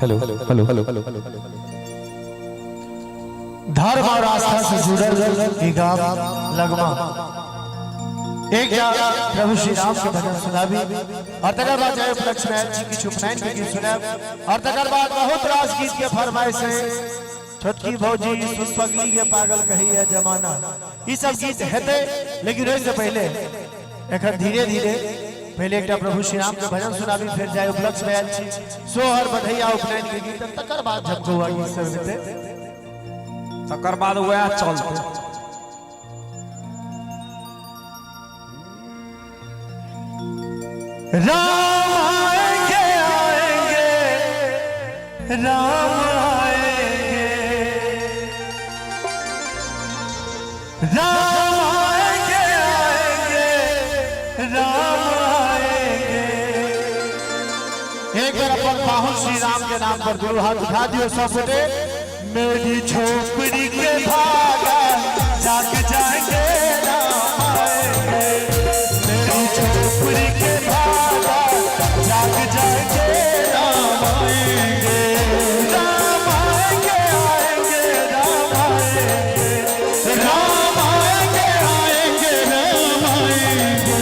Hello hello hello hello hello hello धर्म और आस्था से जुड़ल एक गाँव लगमा एक प्रभु श्री राम के भजन सुनाबी और तकर बाद जाए उपलक्ष्य में जी की उपनयन के गीत सुनाब और तकर बाद बहुत रास गीत के फरमाइश है। छोटकी भौजी सुन पगली के पागल कही है जमाना, ये सब गीत हेते लेकिन रोज से पहले एक धीरे धीरे पहले एक प्रभु श्री राम के भजन सुनाबी फिर जाए उपलक्ष्य में आयल छी सोहर बधैया उपनयन के गीत तकर बाद झपको गीत सब हेते तकर बाद वह चलते राम आएंगे आएंगे राम आएंगे राम आएंगे आएंगे राम आएंगे। एक बार अपन बाहु श्री राम के नाम पर दोनों हाथ उठा दियो सब बेटे। मेरी झोपड़ी के भागा जाग जाएंगे राम आएंगे, मेरी झोपड़ी के भागा जाग जाएंगे राम आएंगे। राम आएंगे आएंगे राम आएंगे, राम आएंगे आएंगे राम आएंगे,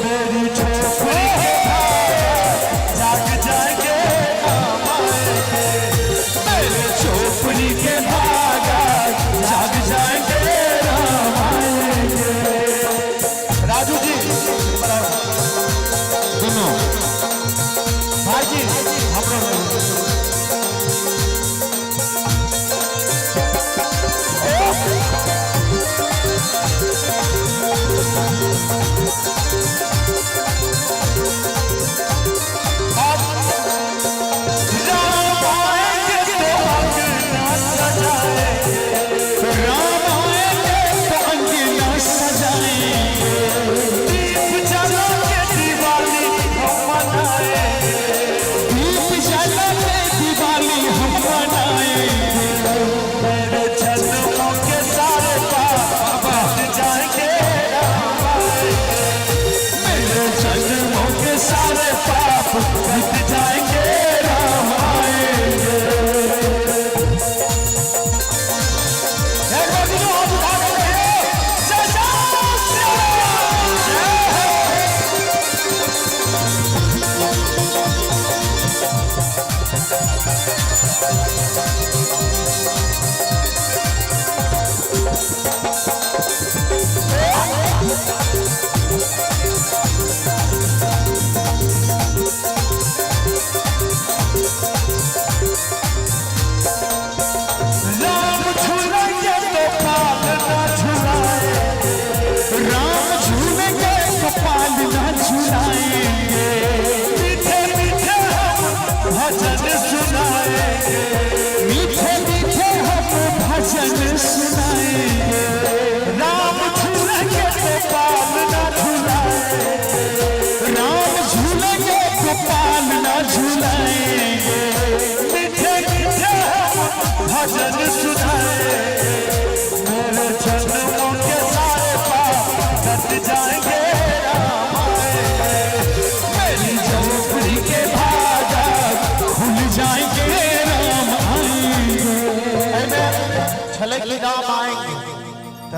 मेरी झोपड़ी के भागा जाग जाएंगे राम आएंगे, मेरी झोपड़ी के भागा जाग जाएंगे राम आएंगे। राजू जी सुनो भाई जी हम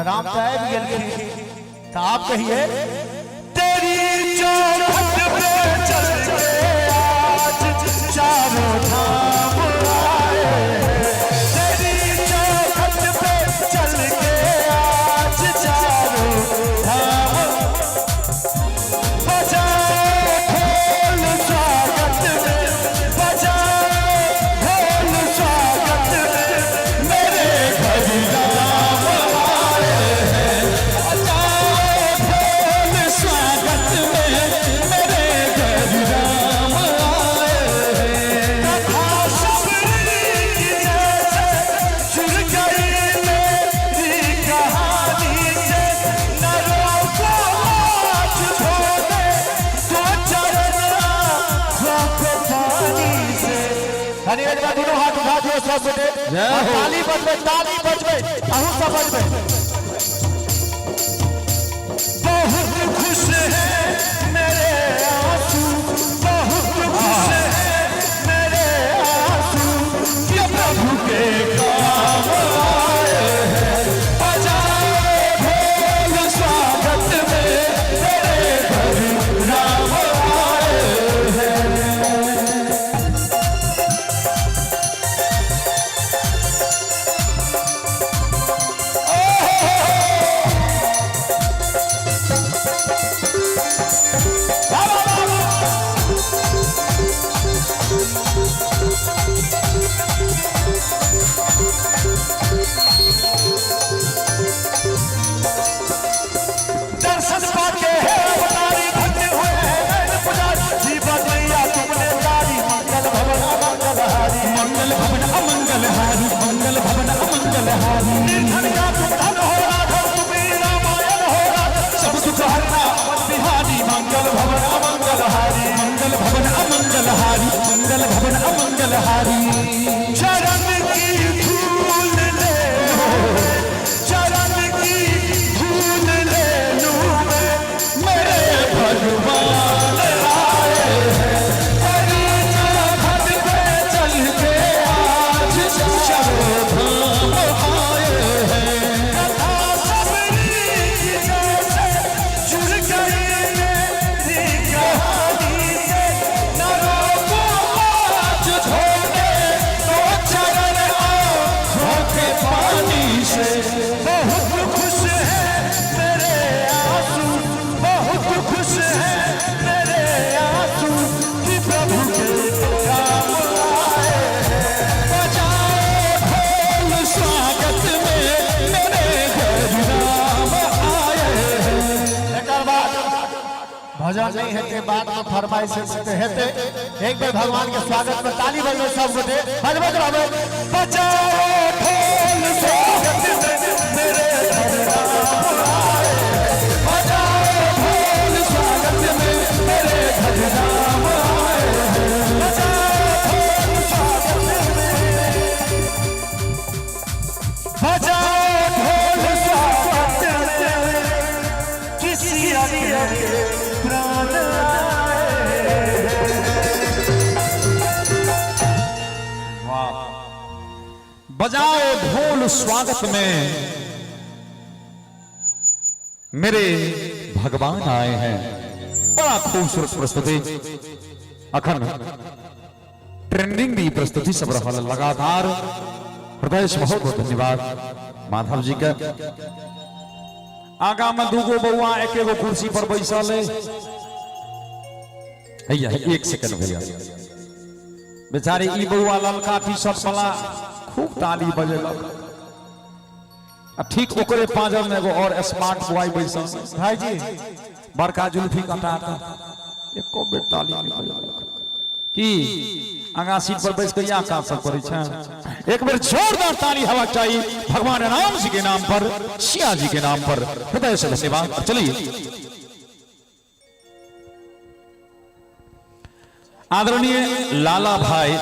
राम साहब गेल तो आप कहिए तेरी चौखट पे चल के आज चारों धाम आए, तेरी चौखट पे चल के आज चारों धाम बजाओ ढोल स्वागत में, बजाओ ढोल स्वागत में मेरे घर राम दोनों हाथ उठा दियो सब बेटे, ताली बजबे अहू सब बजबे। बहुत खुश है मेरे आंसू, बहुत खुश है मेरे आंसू। हारी निर्धन का तुम धन हो राघव तुम्हें रामायण हो राघव सब सुख हरना पद बिहारी मंगल भवन अमंगल हारी मंगल भवन अमंगल हारी मंगल भवन अमंगल हारी चरण की धूल ले चरण की धूल ले लूं मैं मेरे भगवान आए हैं धन पे चल के आज चारों धाम आए हैं कथा सबरी की जैसे जुड़ गई मेरी कहानी से न रोको आज धोने तो चरण आँखों के पानी से बहुत खुश है मेरे आंसू बहुत खुश है मेरे आंसू कि प्रभु के काम आए हैं बजाओ ढोल स्वागत में मेरे घर राम आए हैं एकर बाद भजन नहीं है के बाद में फरमाइश से हेते एक बार भगवान के स्वागत में ताली बजाओ सब गोटे बजबत रहो बजाओ ढोल स्वागत में मेरे घर राम आए हैं बजाओ ढोल स्वागत में मेरे घर राम आए हैं बजाओ ढोल स्वागत में बजाओ ढोल स्वागत में किसी अन्य के प्राण आए बजाओ ढोल स्वागत में मेरे भगवान आए हैं। बड़ा खूबसूरत प्रस्तुति अखंड ट्रेंडिंग भी प्रस्तुति सब रहा लगातार हृदय से बहुत बहुत धन्यवाद माधव जी का। आगा में दूगो बउआ एक एगो कुर्सी पर बैसल है भैया एक सेकंड भैया बेचारे ई बउआ ललका टी शर्ट वाला खूब ताली बजेलक ठीक ओकरे पांजर में एगो और स्मार्ट बॉय बैसल भाई जी बड़का जुल्फी कटा एको बेर ताली नहीं बजेलक की आगा सीट पर बैठ के या काम सब करै छै एक बेर जोरदार ताली हवा चाहिए भगवान राम जी के नाम पर सिया जी के नाम पर हृदय से धन्यवाद। चलिए आदरणीय लाला भाई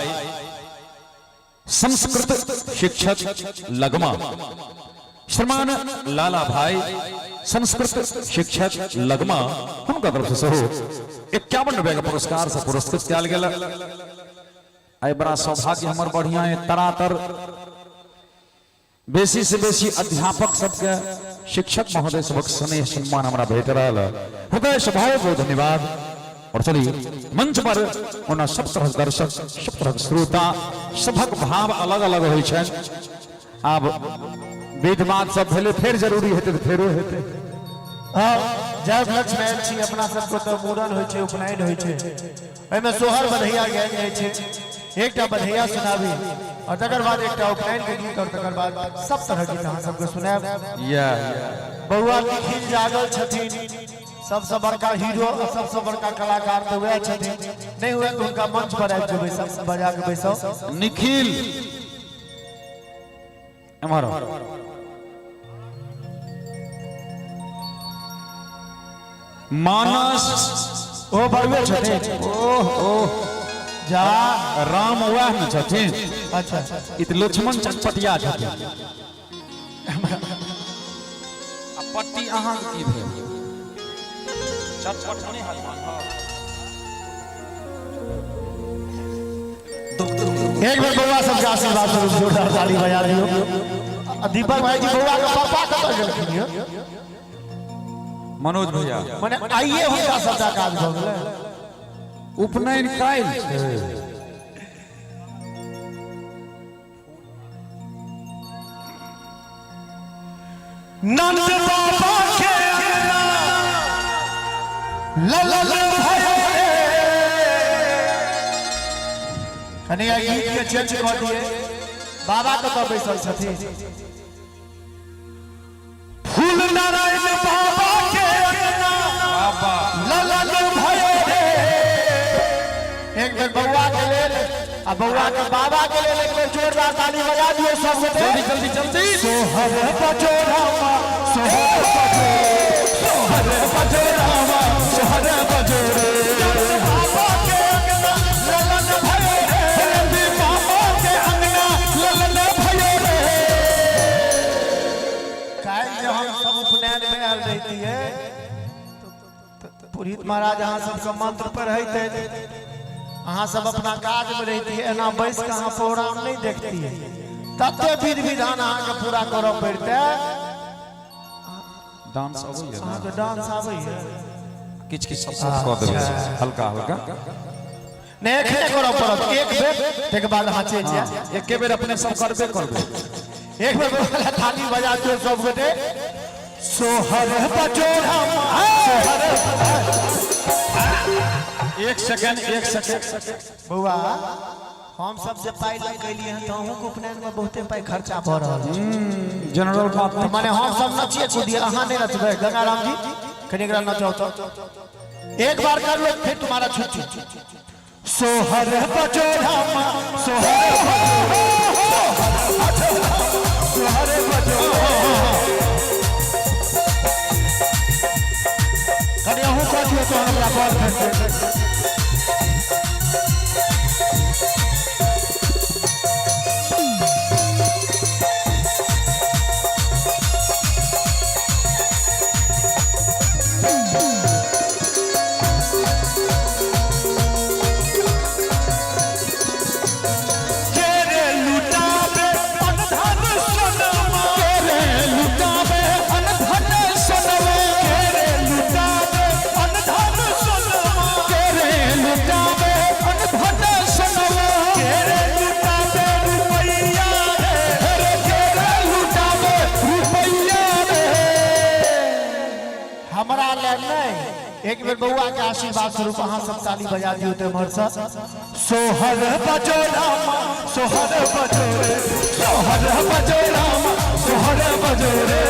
संस्कृत शिक्षक लगमा श्रीमान लाला भाई संस्कृत शिक्षक लगमा हमका तरफ से 51 रुपए का पुरस्कार से पुरस्कृत किया गया। आई बड़ा सौभाग्य हमार बढ़िया है तरातर बेसी से बेसी अध्यापक सबके शिक्षक महोदय सबक स्नेह सम्मान हमारा भेट रहा हृदय से बहुत धन्यवाद। और चलिए मंच पर उन सब तरह दर्शक सब तरह श्रोता सबक भाव अलग अलग हो अब वेद बात सब भेले फिर जरूरी हेते तो फेरो हेते जय लक्ष्मी छी अपना सबको तो मूड़न होय छै उपनयन होय छै एहि में सोहर बधैया गायल जाय छै एकटा बधैया सुनाबी और तकर बाद एकटा उपनयन के गीत और तकर बाद सब तरह गीत अहाँ सबके सुनाब। बउआ निखिल जागल छथिन सबसे बड़का हीरो और सबसे बड़का कलाकार तो वह छथिन नहीं हुए तो उनका मंच पर आबि जेबै सब बजा के बैसो निखिल हमारा मानस ओ बड़वे छथिन ओह जा राम वह न छथिन अच्छा इत लक्ष्मण चटपटिया छथिन पट्टी अहाँ की भेल चटपट नहीं हनुमान एक बार बउआ सबके आशीर्वाद से जोरदार ताली बजा दियो। दीपक भाई जी बउआ का पापा कतऽ गेलखिन यौ मनोज भैया माने आइए हुनका सबटा काज भऽ गेलै उपनयन कायल छै नंद बाबा के अंगना ललल भयो कन्या गीत के चेंज कर दिए बाबा कतऽ बैसल छथिन फूल नारायण बाबा के अंगना ललल भयो एक बेर बउआ के लेल अब बउआ के बाबा के लिए एक बार जोरदार ताली बजा दियो सब जल्दी जल्दी जल्दी सोहर बजो रामा सोहर बजो सोहर बजो रामा सोहर बजो रे बाबा के अंगना ललन भयो रे बाबा के अंगना ललन भयो रे काल जब हम सब उपनयन में आल रहती है पुरोहित महाराज अहाँ सबके मंत्र पढ़ते अहाँ सब अपना काज में रहती है ना बैस के अहाँ प्रोग्राम नहीं देखती है तत्ते विधि विधान अहाँ के पूरा करऽ पड़ते डांस अबै है अहाँ के डांस आबै है किछ किछ सब कऽ देबै हल्का हल्का नहीं एखने करऽ पड़त एक बेर तके बाद अहाँ चलि जाय एके बेर अपने सब करबे करबे एक बेर वाला थाली बजा दियो सब गोटे सोहर बजो रामा सोहर एक सेकंड बउआ हम सब जे पाई लग गेलिए हैं तो अहूँ के उपनयन में बहुते पाई खर्चा भ रहल छै जनरल बात तो माने हम सब नचिए कूदिए अहाँ नहीं नचबे गंगाराम जी कनी एकरा नचाओ तो एक बार कर लो फिर तुम्हारा छुट्टी सोहर बजो रामा सोहर बजो सोहर बजो कनी अहूँ कह दियो तो हमरा बात करते एक बेर बउआ के आशीर्वाद स्वरूप अहाँ सब ताली बजा दियो ते हमर सा सोहर बजो रामा सोहर बजो रे सोहर बजो रामा सोहर बजो रे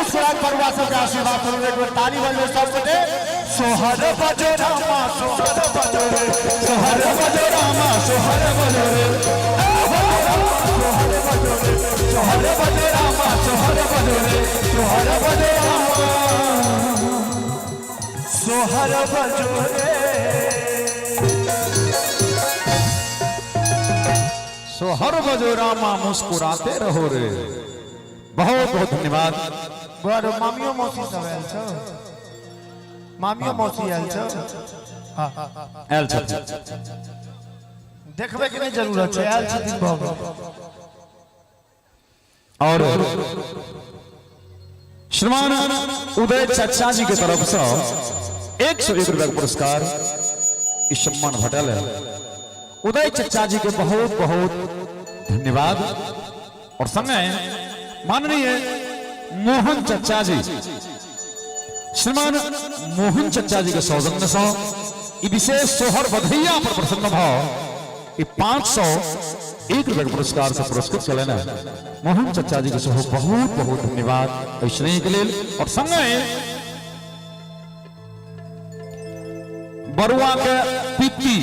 आशीर्वाद करो एक बार ताली बजो सब गोटे सोहर बजो रामा सोहर बजो रे सोहर बजो रामा सोहर बजो रे सोहर बजो रे सोहर बजो रामा सोहर बजो रे सोहर बजो रामा सोहर बजो रे सोहर बजो रामा मुस्कुराते रहो रे बहुत बहुत धन्यवाद बड़ मामियो मौसी सब आयल छ मामियो मौसी आयल छ हां आयल छ देखबे के नहीं जरूरत है आयल छ दिन भग और श्रीमान उदय चचा जी के तरफ से 101 रुपया पुरस्कार इस सम्मान भेटल है उदय चचा जी के बहुत बहुत धन्यवाद और संगे माननीय मोहन चचा जी श्रीमान मोहन चचा जी के सौजन्य से विशेष सोहर बधैया पर प्रसन्न भाव 501 रुपया पुरस्कार से पुरस्कृत चले मोहन चचा जी के बहुत बहुत धन्यवाद स्नेह के लिए और संगे बरुआ के पित्ती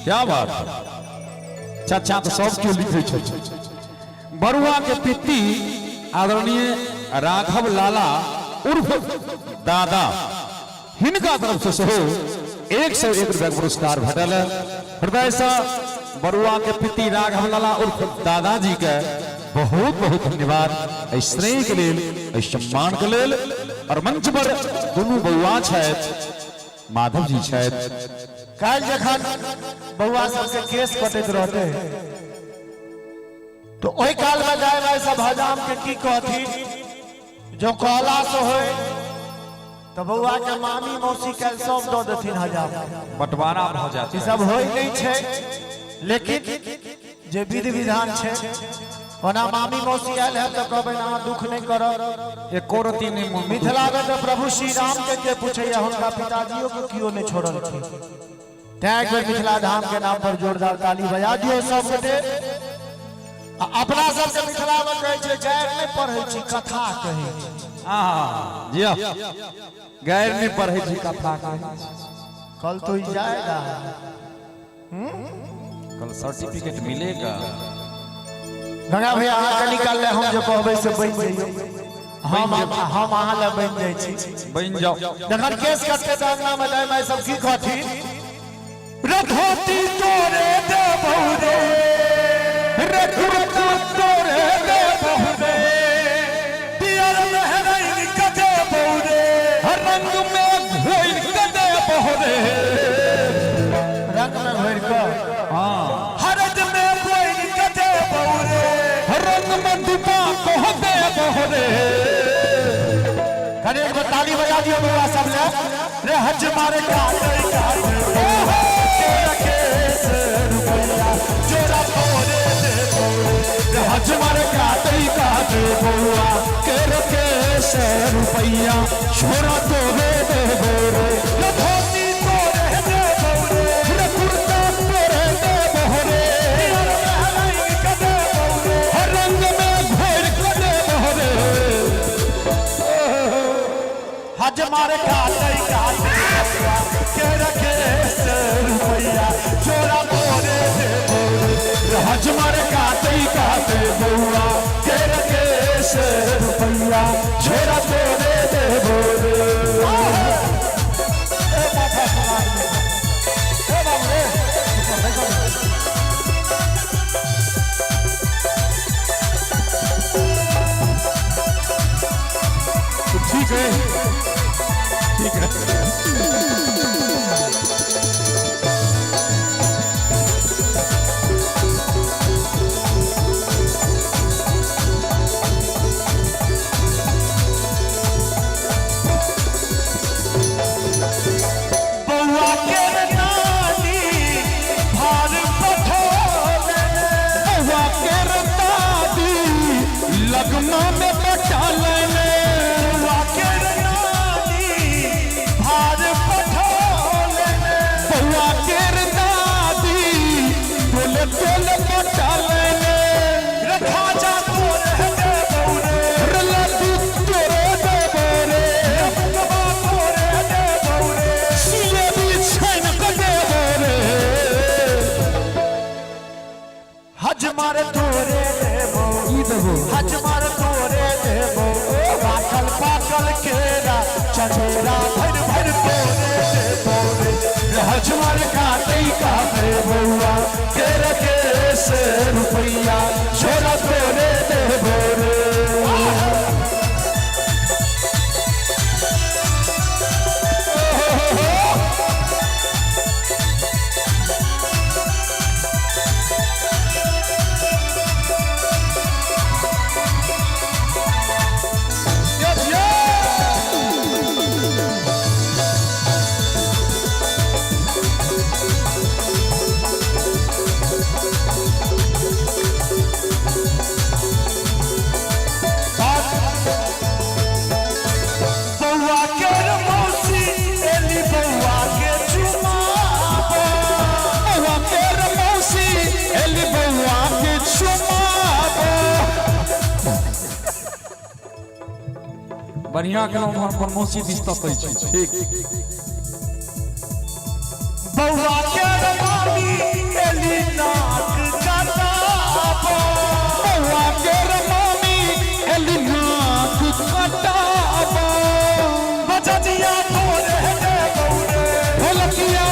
क्या बात चाचा तो सब क्यों लिखे बरुआ के पित्ती आदरणीय राघव लाला उर्फ दादा हिनका तरफ से 101 रुपया पुरस्कार भेटल हृदय से बरुआ के पिति राघव लाला उर्फ दादाजी के बहुत बहुत धन्यवाद स्नेह के लिए सम्मान के लिए। और मंच पर दोनों बउआ माधव जी कल जखन बउआ सबके केस कटैत रहते तो ओई काल में जाए भाई सब हजाम के की कहथी जो कहला से होए तो बउआ के मामी मौसी कल सब दो देथिन हजाम बंटवारा हो जाते सब होई नहीं छे लेकिन जे विधि विधान छे ओना मामी मौसी आयल है तो कहबे ना दुख नहीं करो एको रति नहीं मिथिला में तो प्रभु श्री राम के पूछैया हुनका पिताजियों को क्यों नहीं छोड़ल थी तैं मिथिला धाम के नाम पर जोरदार ताली बजा दियो सब गोटे। अपना सब के मिथिला में कहै छै गैर नहीं पढ़ै छी कथा कहै जी गैर नहीं पढ़ै छी कथा कहै कल तो ही जाएगा कल सर्टिफिकेट मिलेगा। गंगा भैया अहाँ के निकाल ले हम जो कहबै से बन जइयो हम अहाँ ले बन जाइ छी बन जाओ। जखन केस कटके अंगना में जाय मैं सब की कहथी रखोती तोरे दे बहुरे रखुरता तोरे दे बहुरे दियर महरई कदे बहुरे रंग में घोर कदे बहुरे रंग में घोर का हां हरद में कोई कदे बहुरे रंग में दुपा कहते बहुरे। अरे एक ताली बजा दियो बउआ सब ले रे हज मारे का हज मारे काटे बउआ के रखे से रुपया छोरा तोरे दे बोरे धोती तोरे दे बहुरे कुर्ता तोरे दे बोरे रंग में घोर कदे बोरे हज मारे काटे के रखे से रुपया छोरा तोरे दे बहुरे हज मारे काटे बउआ के रखे से रुपया छोरा तोरे दे बोरे। ठीक है ठीक है लगमा में बचा लेने वाकेर नानी भार पठोले बउआ केर दादी तोले तोले बचा लेने रखा जा तोरे दे बहुरे लड्डू तोरे दे बोरे रखबा तोरे दे बहुरे सिले भी छन के दे बोरे हज मारे तोरे देबो ई देबो हज मारे तोरे देबो पाकल पाकल केरा चचेरा भर भर तोरे देबो हज मारे काटे बउआ के रखे से रुपया छोरा तोरे दे बोरे। बढ़िया के नाम पर मौसी दिस्ता कहि छी ठीक बउआ के मामी एली नाक कटाबो बउआ के मामी एली नाक कटाबो बजदिया तोरे दे बहुरे ढोलकिया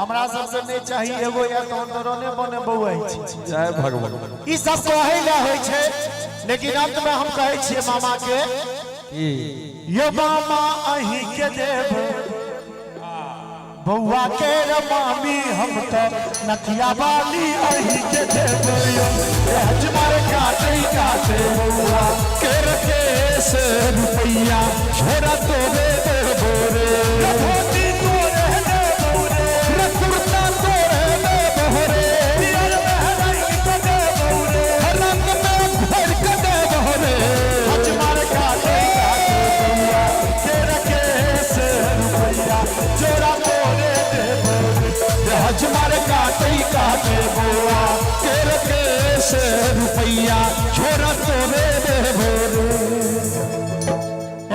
हमरा सबसे नहीं चाहिए एगो या तो रोने बने बउआ जय भगवान। ई सब कहे ला होय छे, लेकिन अंत में हम कहे छिए मामा के ये मामा अही के देव बउआ के रमामी हम तो नथिया वाली अही के देव हमारे काटे काटे बउआ के रखे से रुपया छोरा तो दे बोरे धोती तोरे दे बोरे कुर्ता तोरे दे बोरे पियर महराई तो दे बोरे रंग में भर के दे बोरे हमारे काटे काटे बउआ के रखे से रुपया छोरा तोरे दे बोरे हमारे काटे काटे बउआ के रखे से रुपया छोरा तो दे बोरे।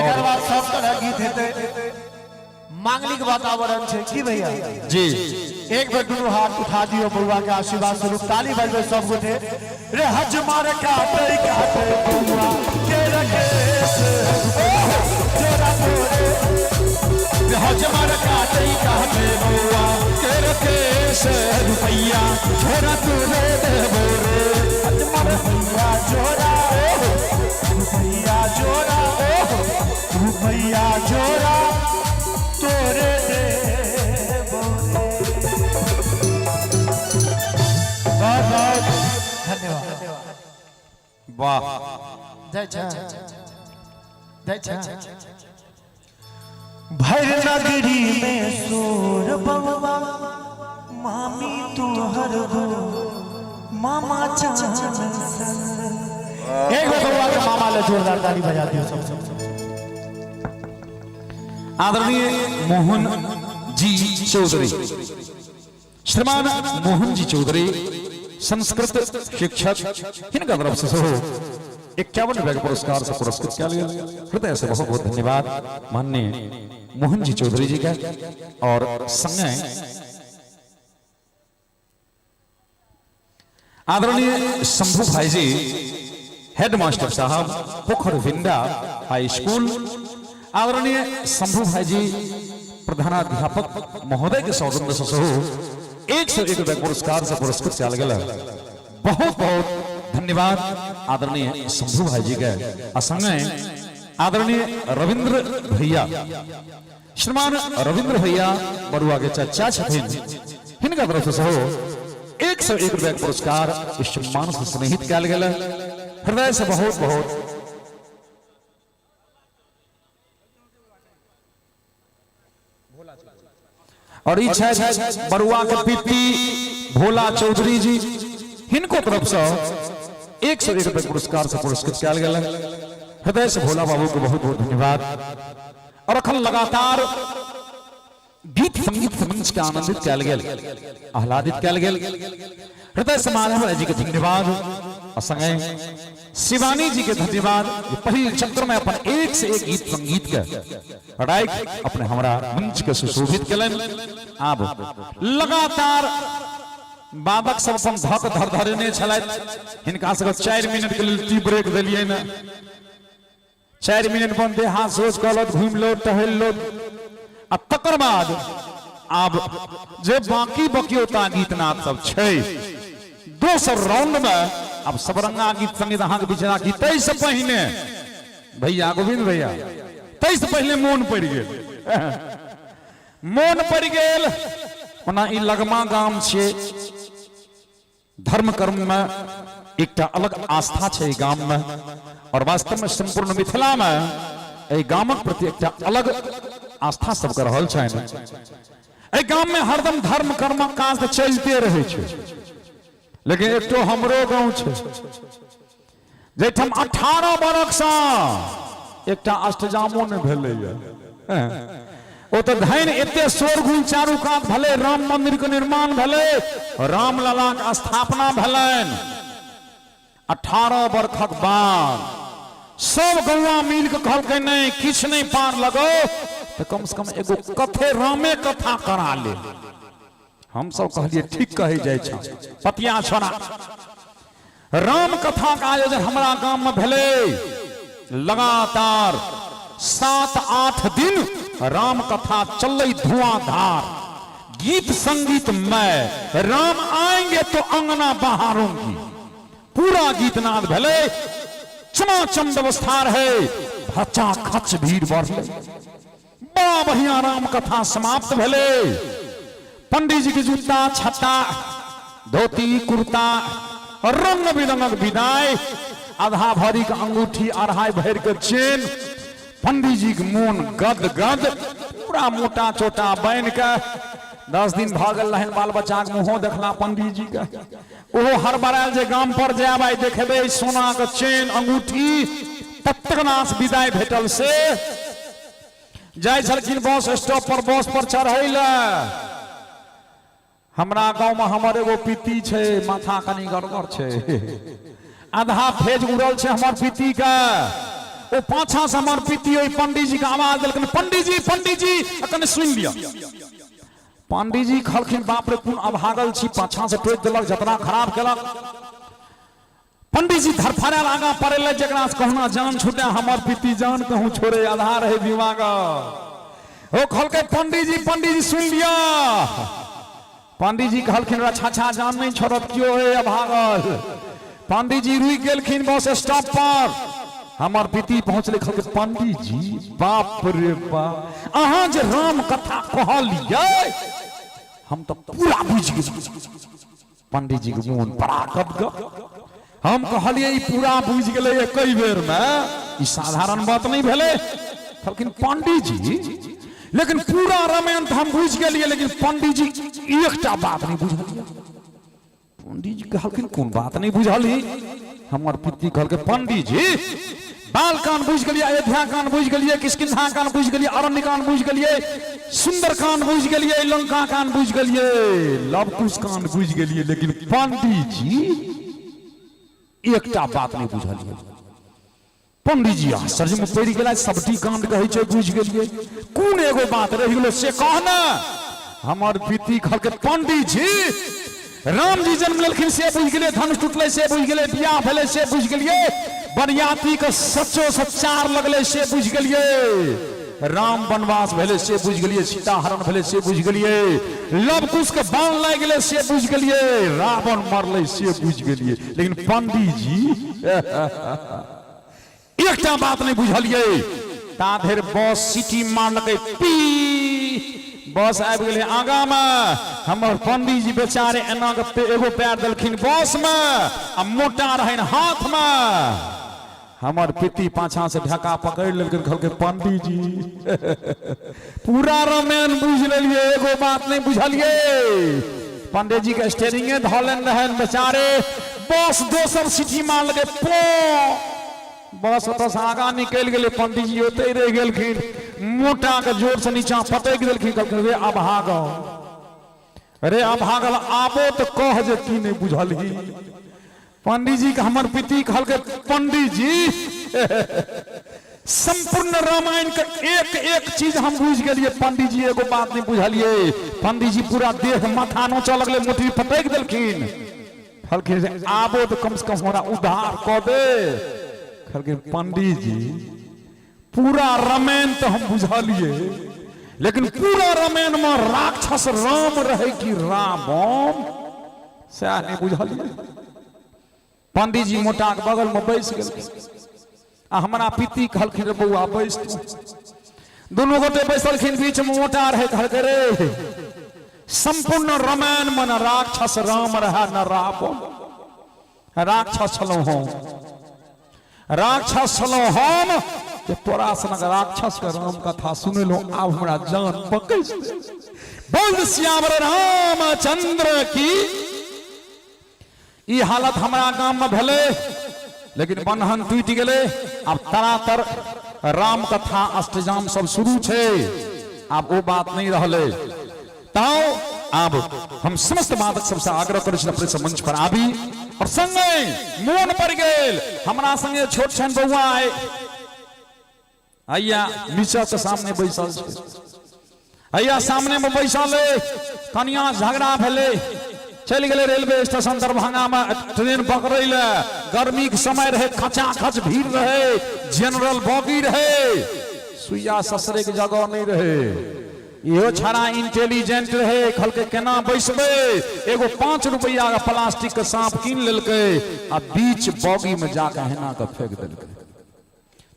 एकर बाद सब तरह गीत हेते, मांगलिक वातावरण छे की भैया जी। एक बार दोनों हाथ उठा दियो बउआ के आशीर्वाद स्वरूप, ताली बजबे सब गोटे रे हज मारे काटे काटे बउआ के रखे से जोरा तोरे हज मारे काटे काटे बउआ के रखे से रुपया छोरा तो दे बोरे हज मारे भैया जोरा रुपया जोरा रुपया जोरा तोरे दे बोरे। बहुत बहुत धन्यवाद। वाह। जय जय जय जय। भर नगरी में सोर बउआ मामी तू हर गो मामा चाचन एक बउआ के मामा ले जोरदार ताली बजा दियो सब। आदरणीय मोहन जी चौधरी, श्रीमान मोहन जी चौधरी संस्कृत शिक्षक, इनका तरफ से 51 बैग पुरस्कार से पुरस्कृत किया गया। हृदय से बहुत बहुत धन्यवाद माननीय मोहन जी चौधरी जी का। और संगे आदरणीय शंभू भाई जी हेडमास्टर साहब पोखर विंडा हाई स्कूल, आदरणीय शंभू भाई जी प्रधानाध्यापक महोदय के सौजन्य से 101 बैग पुरस्कार से पुरस्कृत किया गया। बहुत बहुत धन्यवाद आदरणीय शंभू भाई जी के। असंगे आदरणीय रविंद्र भैया, श्रीमान रविंद्र भैया बरुआ के चाचा छथिन, इनका तरफ से 101 बैग पुरस्कार इस सम्मान से स्नेहित किया गया। हृदय से बहुत बहुत और इच्छा बरुआ के पिपी भोला चौधरी जी, इनको तरफ से 101 बैग पुरस्कार से पुरस्कृत किया गया। हृदय से भोला बाबू को बहुत बहुत धन्यवाद। और अखन लगातार गीत संगीत से मंच के आनंदित किया गया, आह्लादित किया गया। हृदय से माधव जी के धन्यवाद। और संगे शिवानी जी के धन्यवाद। पहले चक्र में अपन एक से एक गीत संगीत के राइट अपने हमारा मंच के सुशोभित कलन। अब लगातार बाबक सब अपन धक धर धरने छलैत, हिनका सब 4 मिनट के लिए टी ब्रेक देलिए ना। 4 मिनट बनते हाथ सोच कहलत घूम लो टहल लो। अब तकर बाद अब जे बाकी बकियोता गीत नाद सब छै, दोसर राउंड में अब सबरंगा गीत संगीत अहाँ के बिचरा की तै से पहिने भैया गोविंद भैया तै से पहले मोन पड़ गेल, मोन पड़ गेल। ओना ई लगमा गाम छै, धर्म कर्म में एकटा अलग आस्था छै ई गाम में। और वास्तव में संपूर्ण मिथिला में एहि गामक प्रति एकटा अलग आस्था सब कर रहल छै। एहि गाम में हरदम धर्म कर्म काज तऽ चलते रहे छै, लेकिन एक तो हमरो गांव छै जैठम 18 बरख से एकटा अष्टजामो न भेलैया। ओ तो धैन एते शोरगुल चारू कात भले, राम मंदिर के निर्माण भले, राम लला के स्थापना भलन। 18 बरखक बाद सब गौवा मिल के कहलकै नहीं किछ नहीं पार लगो तो कम से कम एगो कथे रामे कथा करा ले। हम सब कहलिए ठीक कहे जाय छ पतिया छोरा। राम कथा का आयोजन हमारा गांव में भेले। लगातार 7-8 दिन राम कथा चल धुआंधार। गीत संगीत मैं राम आएंगे तो अंगना बहारूंगी। पूरा गीतनाद भले चमाचम व्यवस्था रहे, भचा खच भीड़ बढ़ले, बड़ा बढ़िया राम कथा समाप्त भले। पंडित जी की जूता छत्ता धोती कुर्ता रंग बिरंगक विदाई, आधा भरी का अंगूठी अढ़ाई भर के चेन, पंडित जी के मोन गद गद, पूरा मोटा चोटा बन के 10 दिन भागल रहन बाल बच्चा के मुंह देखला पंडित जी का। ओहो हर बराल जे गांव पर जाब देखेबे सोना के चेन अंगूठी, तब तक नाच विदाई भेटल से जाय छलखिन बस स्टॉप पर, बस पर चढ़ैला। हमरा गांव में हमर एगो पीती छे, माथा कनी गड़गड़ छे, आधा फेज उड़ल छे हमर पीती का। ओ पाछा से हमर पीती ओई पंडित जी के आवाज देलकन, पंडित जी अकन सुन लिया। पंडित जी खलखिन बाप रे कोन अभागल छी, पाछा से टोक देलक, जतना खराब केलक। पंडित जी धरफड़ा आगा पड़े, जकरा से कहना जान छूटे, हमर पीती जान कहूं छोड़े, आधा रहे दिमाग। ओ खलके पंडित जी सुन लिया। पंडित जी कहलखिन अच्छा जान नहीं छोड़त क्यों है अभागल। पंडित जी रुक गेलखिन बस स्टॉप पर, हमर पीती पहुंचले। कहलके पंडित जी बाप रे बाप, अहाँ जे राम कथा कहलिए हम तो पूरा बुझ गेली। पंडित जी के मोन बड़ा गदगद, हम कहलिए पूरा बुझ गेले कई बेर में, ई साधारण बात नहीं भेले। कहलखिन पंडित जी लेकिन पूरा रामायण तो हम बुझ गेलिए, लेकिन पंडित जी एकटा बात नहीं बुझलिए। पंडित जी कहलखिन कोन बात नहीं बुझली। हमर पिती कहलके पंडित जी बाल कान बुझ गेलिए, अयोध्या कान बुझ गेलिए, किष्किंधा कान बुझ गेलिए, अरण्य कान बुझ गेलिए, सुंदर कान बुझ गेलिए, लंका कान बुझ गेलिए, लवकुश कान बुझ गेलिए, लेकिन पंडित जी एकटा बात नहीं बुझलिए। पंडित जी आश्चर्य में पड़ गया, सबटी कांड कहे छे बुझ गेलिए, कोन एगो बात रह गेलो से कहना। हमर पीती कहलके पंडित जी राम जी जन्म लेलखिन से बुझ गेलिए, धनुष टूटले से बुझ गेलिए, बियाह भेले से बुझ गेलिए, बरियाती के सच्चो सच्चार लगले से बुझ गेलिए, राम वनवास भेले से बुझ गेलिए, सीता हरण भेले से बुझ गेलिए, लवकुश के बाण लाग गेले से बुझ गेलिए, रावण मरले से बुझ गेलिए, लेकिन पंडित जी एकटा बात नहीं बुझलिए। ता देर बस सिटी मारलके, पी बस आबि गेले आगा में। हमर पंडित जी बेचारे एना के एगो पैर देलखिन बस में, आ मोटा रहन हाथ में। हमर पिती पाछा से ढका पकड़ लेलखिन, कहलके पंडित जी पूरा रामायण बुझ लेलिए, एगो बात नहीं बुझलिए। पंडित जी के स्टेरिंगे धोलन रहन बेचारे, बस दोसर सिटी मारलके, पो बस से आगा निकल गए। पंडित जी ओते रह गेलखिन, मोटा के जोर से नीचा पटक देलखिन। कहलखिन रे अभागल, रे अभागल आबो तो कह जे की नहीं बुझलही। पंडित जी के हमर पिती कहलके पंडित जी संपूर्ण रामायण के एक एक चीज हम बुझ गेलिए, पंडित जी एगो बात नहीं बुझलिए। पंडित जी पूरा देह माथा नोचा लगले, मुट्ठी पटक देलखिन। कहलखिन आबो तो कम से कम हमरा उद्धार क दे। पंडित जी पूरा रामायण तो हम बुझलिए, लेकिन पूरा रामायण में राक्षस राम रहे कि रावण से नहीं बुझलिए। पंडित जी मोटा के बगल में बैस गए, आ हमारा पिती कहलखिन रे बउआ बैस। दोनों गोटे बैसलखिन, बीच में मोटा रहे। कहलके रे संपूर्ण रामायण में न राक्षस राम रहा न रावण, राक्षस छलो हम, राक्षस छलो हम। कि तोरा सनक राक्षस के राम कथा सुन लो, आब हमरा जान पकड़ बोल श्यावर रामचंद्र की। ई हालत हमारा गांव में भेले, लेकिन बंधन टूट गेले। अब तरातर राम कथा अष्टजाम सब शुरू छे, अब वो बात नहीं रहले। ताओ अब हम समस्त बाधक सबसे आग्रह करे मंच पर आबी, और संगे मोन पर गेल हमरा संगे छोट छन बउआ आए। अय्या नीचा के सामने बैसल छे, अय्या सामने में बैसल है। कनिया झगड़ा भेले, चल गए रेलवे स्टेशन दरभंगा में ट्रेन पकड़े ले। गर्मी के समय रहे, खचा खच भीड़ रहे, जनरल बॉगी रहे, सुइया ससरे की जगह नहीं रहे। यो छड़ा इंटेलिजेंट रहे खल के केना बैसबे एगो 5 रुपया का प्लास्टिक के सांप कीन लेलके आ बीच बॉगी में जाके हेना के फेंक देलके।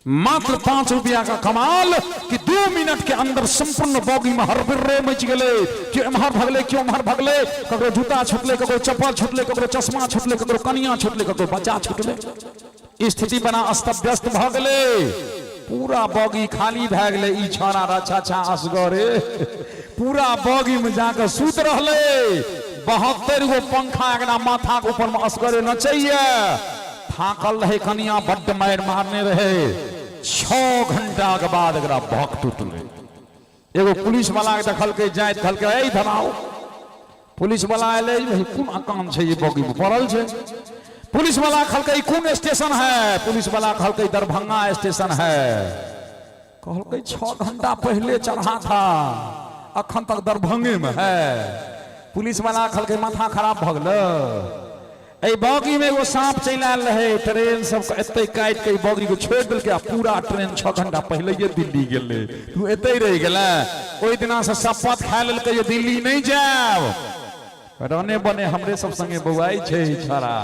मात्र 5 रुपया का कमाल कि 2 मिनट के अंदर संपूर्ण बॉगी में हरबिर्रे मच गेले। क्यों एम्हर भगले क्यों एम्हर भगले, ककरो जूता छुटले, ककरो चप्पल छुटले, ककरो चश्मा छुटले, ककरो कनिया छुटले, ककरो बच्चा छुटले। स्थिति बना अस्त व्यस्त भ गेले, पूरा बॉगी खाली भ गेले। ई छोरा रछा असगरे पूरा बॉगी में जाकर सूत रहले। 72 गो पंखा एकरा माथा के ऊपर में असगरे नचैया। थाकल रहे कनिया बड्ड मार मारने रहे। 6 घंटा के बाद एकरा भौंक टूटले। एगो पुलिस वाला के देखल के जाइत खल के ए धराओ। पुलिस वाला आले भाई कोन काम छै ये बॉगी में पड़ल छै। पुलिस वाला खल के कौन स्टेशन है। पुलिस वाला खल के दरभंगा स्टेशन है। कहल के 6 घंटा पहले चढ़ा था अखन तक दरभंगे में है। पुलिस वाला खल के माथा खराब भ गेल। ए बॉगी में एगो सांप चल आयल रहे। ट्रेन सब एते काट के बॉगी को छोड़ देल के पूरा ट्रेन 6 घंटा पहले ये दिल्ली गेले। तू एते रह गेला। ओई दिना से शपथ खा लेल के ये दिल्ली नहीं जाब। रहने बने हमरे सब संगे बउआई छै छोरा।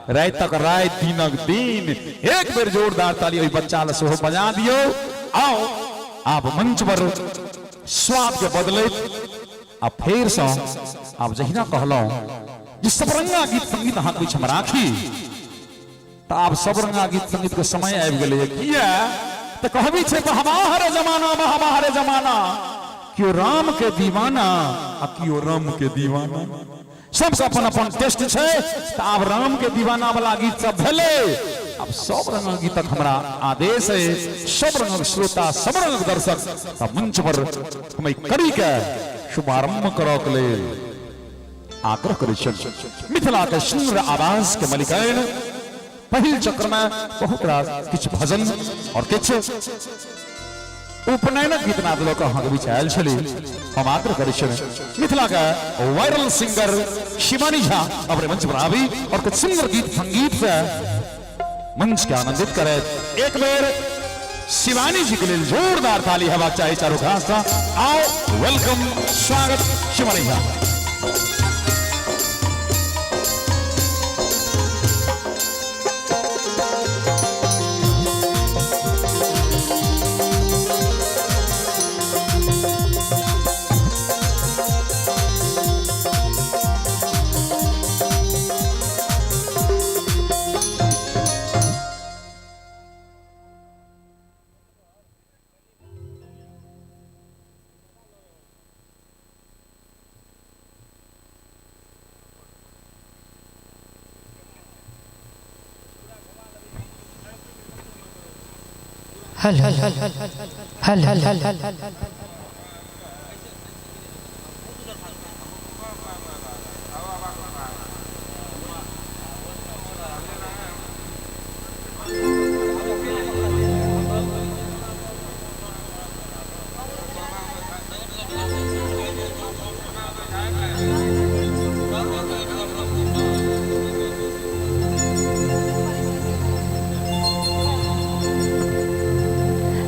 रात तक रात दिनक दिन एक बेर जोरदार ताली ओई बच्चा ल सेहो बजा दियो। आओ आप मंच पर स्वाद के बदले अब फेर से आप जहिना कहलो जे सबरंगा गीत संगीत अहाँ बीच में राखी तो आप सबरंगा गीत संगीत के समय आबि गेलै। किया तो कहबी छै महाभारत जमाना क्यों राम के दीवाना आ क्यों राम के दीवाना। सबके अपन अपन टेस्ट है। तो अब राम के दीवाना वाला गीत सब भेले। अब सब रंग गीतक हमरा आदेश है। सब रंग श्रोता सब रंग दर्शक मंच पर हम करी के शुभारंभ करो के लेल आग्रह करै छी। मिथिला के सुंदर आवाज के मलिकाइन पहिल चक्र में बहुत रास किछ भजन और किछ उपनयनक गीत नाद लोक अहाँ के बीच आयल छली। हम आग्रह करै छी मिथिला का वायरल सिंगर शिवानी झा अपने मंच पर आवी और कुछ सुंदर गीत संगीत से मंच के आनंदित करे। एक बेर शिवानी जी के लिए जोरदार ताली हेबाक चाही चारों खास। आओ वेलकम स्वागत शिवानी झा। हल हल हल हल हल हल हल हल हल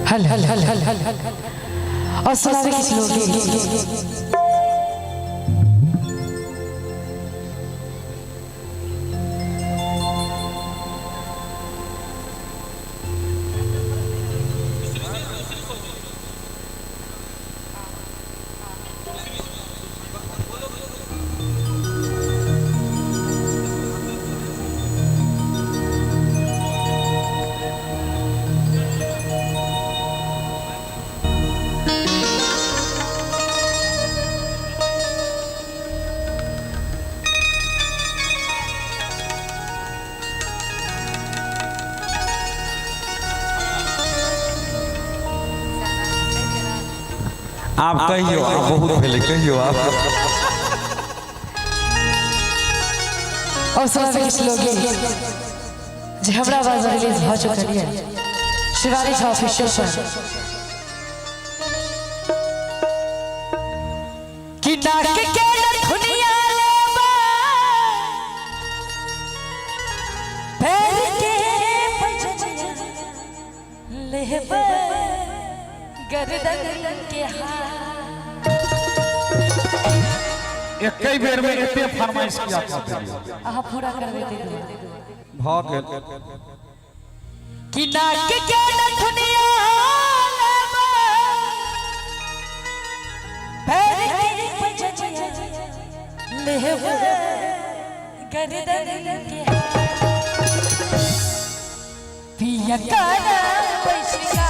हल हल हल हल हल हल और सुनावे किसी लोग आप कहियो आप बहुत पहले कहियो आप और सुनावे किसी लोग जे हमरा बाज रिलीज भ चुकल है शिवानी झा ऑफिशियल पर कि नाक के नथुनिया लेबा पैर के पंजनिया लेबा गर्दन के हाथ एक कई बेर में इतने फरमाइश किया करते हैं आहा पूरा कर देते भाग कि नाक के नथुनिया पैर की पंजजिया लेवे गर्दन के पिया काना पैसिका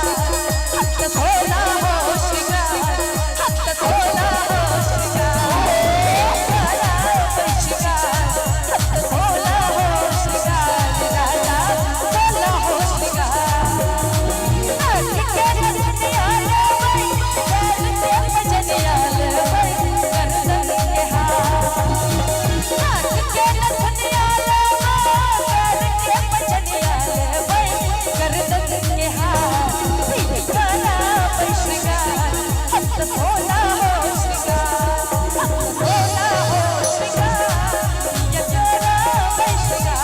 हक सोना होशिका हक सोना होशिका काना पैसिका हक सोना होशिका राजा सोना होशिका नाक के नथुनिया लेवे पैर की पंजजिया लेवे गर्दन के नाक के नथुनिया लेवे पैर की पंजजिया लेवे गर्दन के पिया काना पैसिका हक सोना होशिका हक सोना होशिका पिया काना पैसिका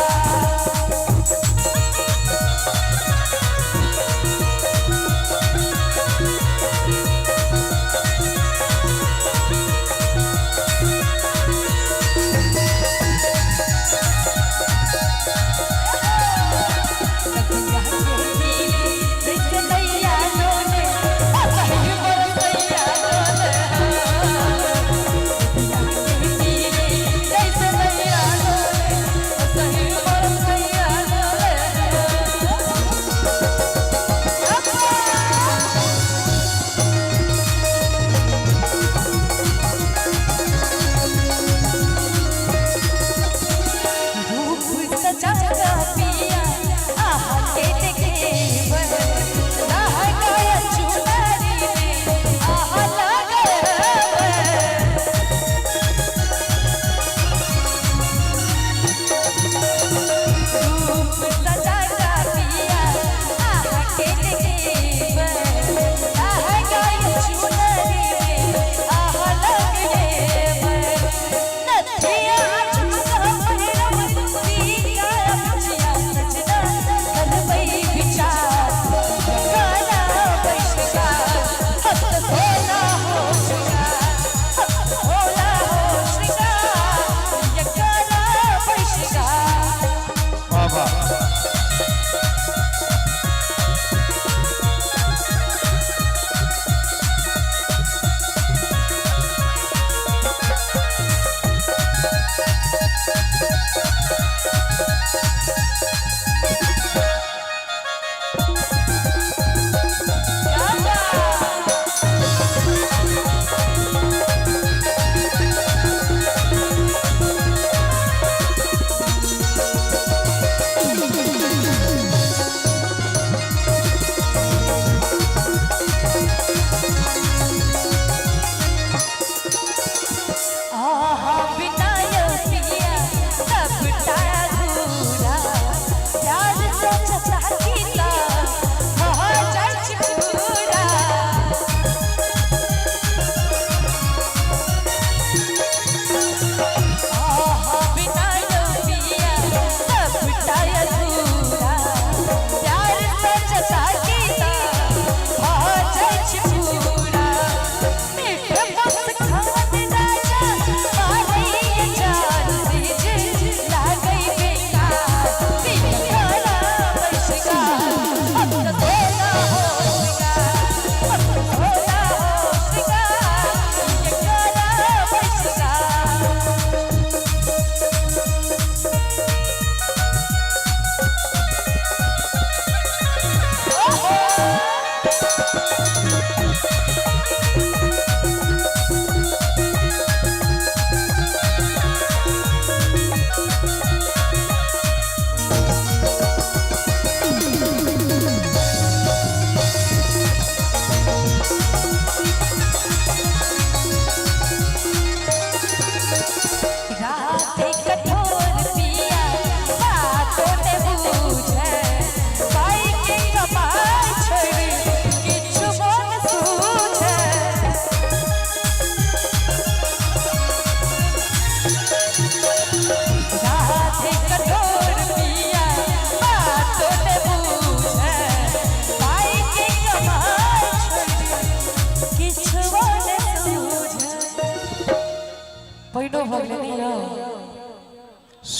किछु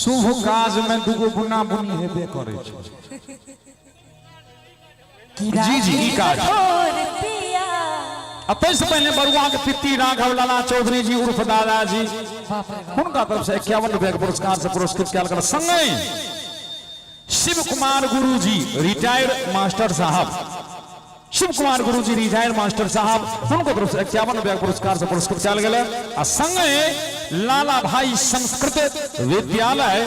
शुभ काज में दुगो बुना बुनी हेबे करे छै। जी जी ई काज अब से पहले बरुआ के पित्ती राघव लाला चौधरी जी उर्फ दादाजी उनका तरफ से 51 रुपए के पुरस्कार से पुरस्कृत किया गया। संगे शिव कुमार गुरु जी रिटायर्ड मास्टर साहब, शिव कुमार गुरु जी रिटायर्ड मास्टर साहब उनको तरफ से 51 रुपए पुरस्कार से पुरस्कृत किया गया। संगे लाला भाई संस्कृत विद्यालय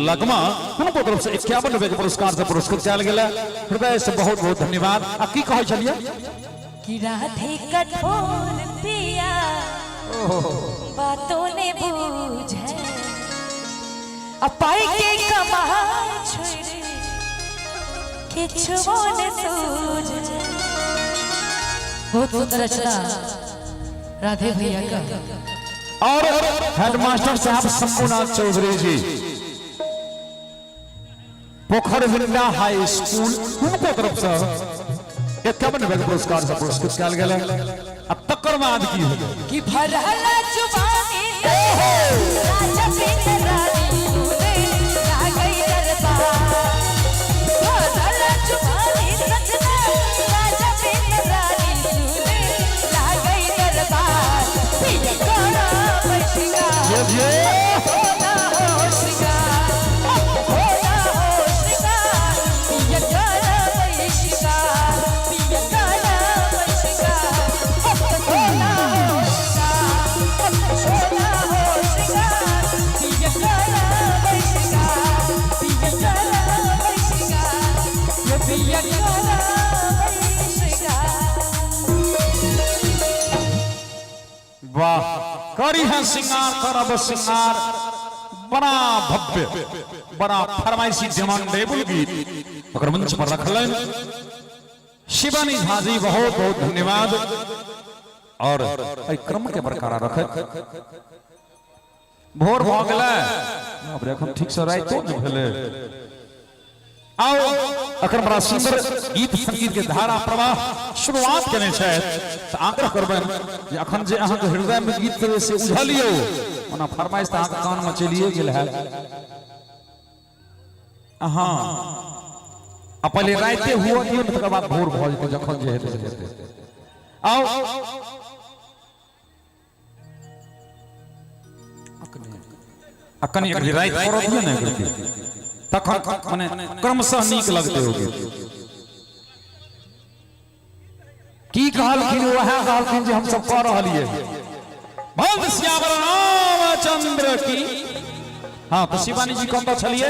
लगमा उनको तरफ से 51 रुपए के पुरस्कार से पुरस्कृत किया गया। हृदय से बहुत बहुत धन्यवाद। आ की कहे चलिए कि राधे कठोर पिया बातों ने बूझे अपाई के कमा छोड़े किछुओ ने सूझे। बहुत सुंदर रचना राधे भैया का। और हेडमास्टर साहब शंभुनाथ चौधरी जी पोखर विंडा हाई स्कूल उनको तरफ से 51 रुपए पुरस्कार से पुरस्कृत किया गया। अब तकर बाद की हो कि भरला जुबानी राजा बिन रानी तूने ला गई दरबार। भरला जुबानी सजना राजा बिन रानी तूने ला गई दरबार। पिया कोना बशिका होना होशिका होना होशिका पिया कोना बशिका पिया कोना बशिका होना होशिका होना होशिका पिया कोना बशिका पिया कोना बशिका पिया कोना बशिका। वाह करी है सिंगार करब सिंगार बड़ा भव्य बड़ा फरमाइशी डिमांडेबल गीत अगर मंच पर रखलन शिवानी झा जी बहुत बहुत धन्यवाद। और एहि क्रम के बरकरार रखत भोर भ गेलै अब एखन ठीक से राइतो न भेलै। आओ अखन बड़ा सुंदर गीत संगीत के धारा प्रवाह शुरुआत केने छै त आग्रह करबन जे अखन जे अहाँ के हृदय में गीत से उझलियो ओना फरमाइश त अहाँ के कान में चलिए गेल है। हां आ पहले राइते हुआ दियो तकर बाद भोर भ जेतै जखन जे हेतै से हेतै। आओ अकनी एक राइत कर दियो ने करके तखन माने क्रमशः नीक लगते होगे। की कहलखिन वह कहलखिन जे हम सब कह रहलिए भक्त श्यावर रामचंद्र की। हां तो शिवानी जी कहता चलिए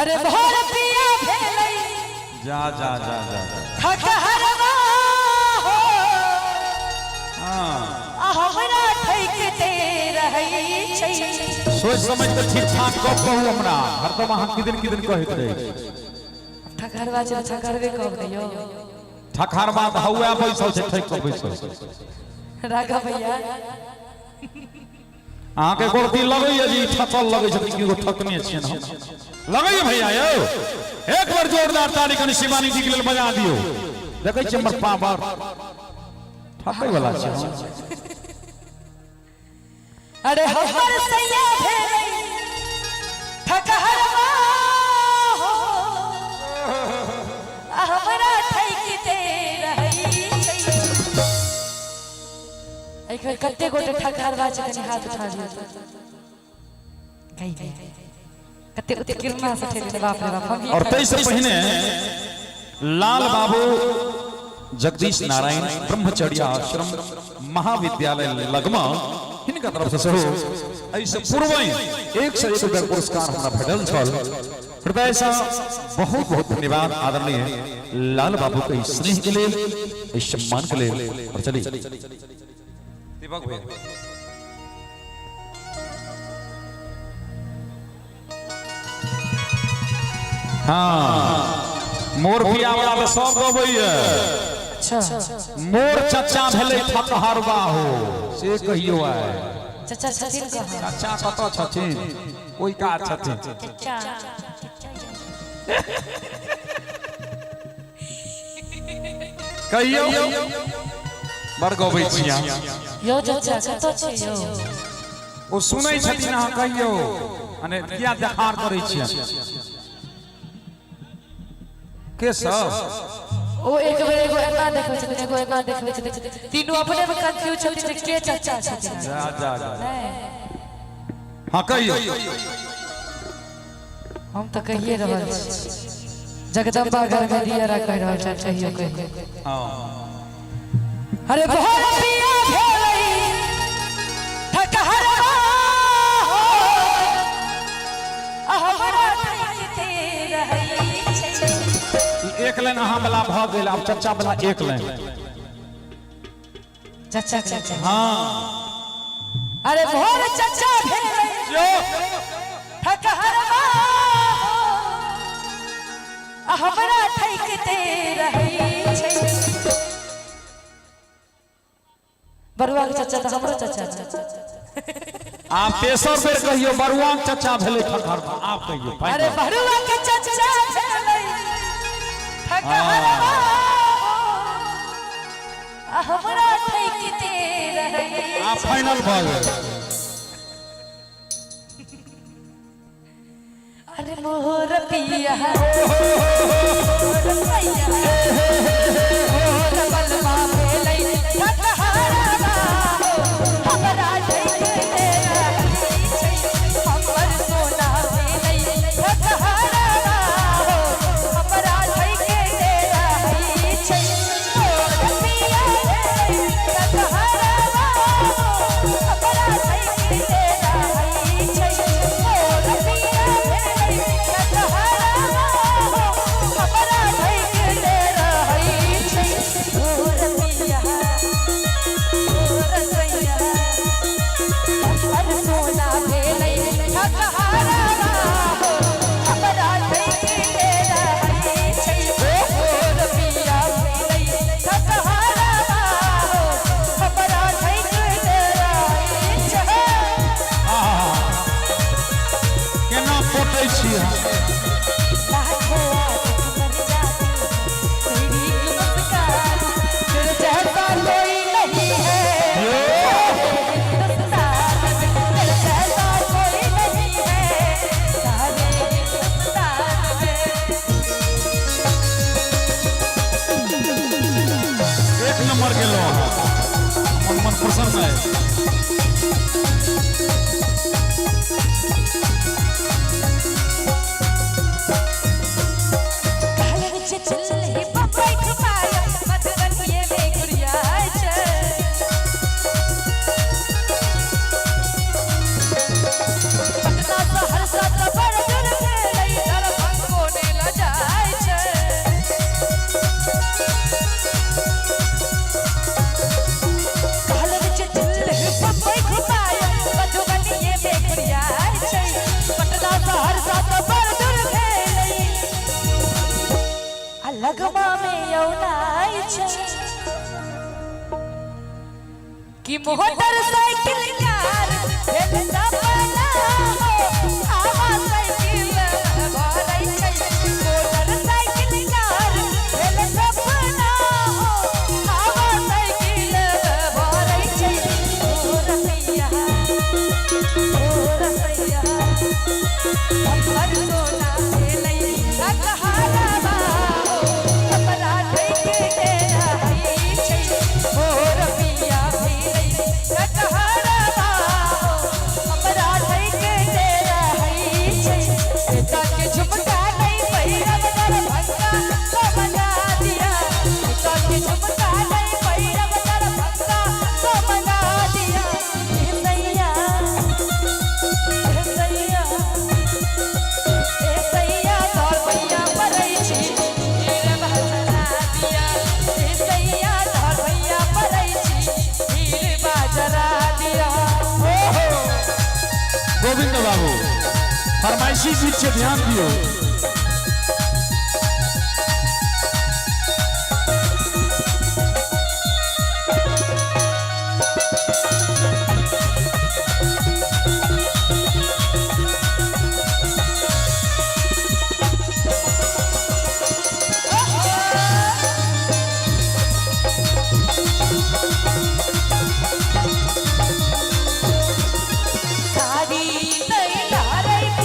अरे भोर पिया भेलै जा जा जा जा ठकहरवा हो हां हमरा ठैकते रहै छै। सोच समझ के ठीक ठाक गप कहू हमरा हरदम अहाँ किदिन कहैत रहे ठकहरवा छै ठकहरवे कहब यो ठकहर बात हौआ बैसल छै ठैक के बैसल राघव भैया अहाँ के गोरती लगैया जी ठकल लगै छै कि ठकने छियै ना लगैया भैया यौ एक बार जोरदार ताली कनि शिवानी जी के लेल बजा दियो। देखै छियै हमर पावर ठकै वाला छै। अरे हमर सैया भेलै ठकहरवा हो हमरा ठैकते रहै छै। एक बेर कते गोटे ठकहरवा छै कनि हाथ उठा दियो कहि कते उत्कीर्ण से ठेले बाप रे बाप। और तै से पहिने लाल बाबू जगदीश नारायण ब्रह्मचर्य आश्रम महाविद्यालय लगमा हिनका तरफ से सेहो ऐसे पूर्व 101 रुपया पुरस्कार हमरा भेटल छल। हृदय से बहुत बहुत धन्यवाद आदरणीय लाल बाबू के स्नेह के लिए इस सम्मान के लिए। और चलिए दीपक भैया हाँ मोर पिया वाला तो सब गबैया। अच्छा मोर चचा भेलै ठकहरवा हो से कहियो आए चाचा छथिन कहाँ चाचा कतऽ छथिन ओइ काज छथिन चाचा कहियो बड़ गबै छी अहाँ यो चाचा कतऽ छी यो ओ सुनै छथिन अहाँ कहियो माने किया देखार करै छियै के सब ओ एक बेर एगो एना देखै छथिन एगो एना देखै छथिन तीनों अपने में कंफ्यूज छथिन जे के चाचा छथिन जा जा जा हां कहियो हम तो कहिए रहल छी जगदम्बा घर में दियरा कह रहल छ चाहिए कहिए अरे भोर पिया भेलै ठकहरा हमरा ठकते रहै छै एक लाइन अहाँ वाला भ गेल अब चचा वाला एक लाइन चाचा चाचा हां अरे भोर चाचा भेलै जो ठकहरा हमरा ठकते रहै छै बरुआ के चाचा तो हमरो चाचा छै आप तेसर बेर कहियो बरुआ के चाचा भेलै ठकहर आप कहियो अरे बरुआ के चाचा भेलै ठकहरा हमरा ठकते रहै आप फाइनल भ गेल अरे मोर पिया मोर बलवा भेलै ठकहरा हमरा ठकते रहै छै हमर सोना भेलै ठकहरा हमरा ठकते रहै छै मोर पिया ठकहरा हमरा ठकते रहै छै मोर पिया केना फोटै छी एक नंबर गेलो मन प्रसन्न है लगमा में यौनाई छै कि मोटरसाइकिल यार भेल सपना हो आवा साइकिल भरै छै मोटरसाइकिल यार भेल सपना हो आवा साइकिल भरै छै ओ रसैया हमर सोना भेलै ठकहरा गोविंद बाबू फरमाइशी गीत से ध्यान दियो साड़ी नहीं ला रही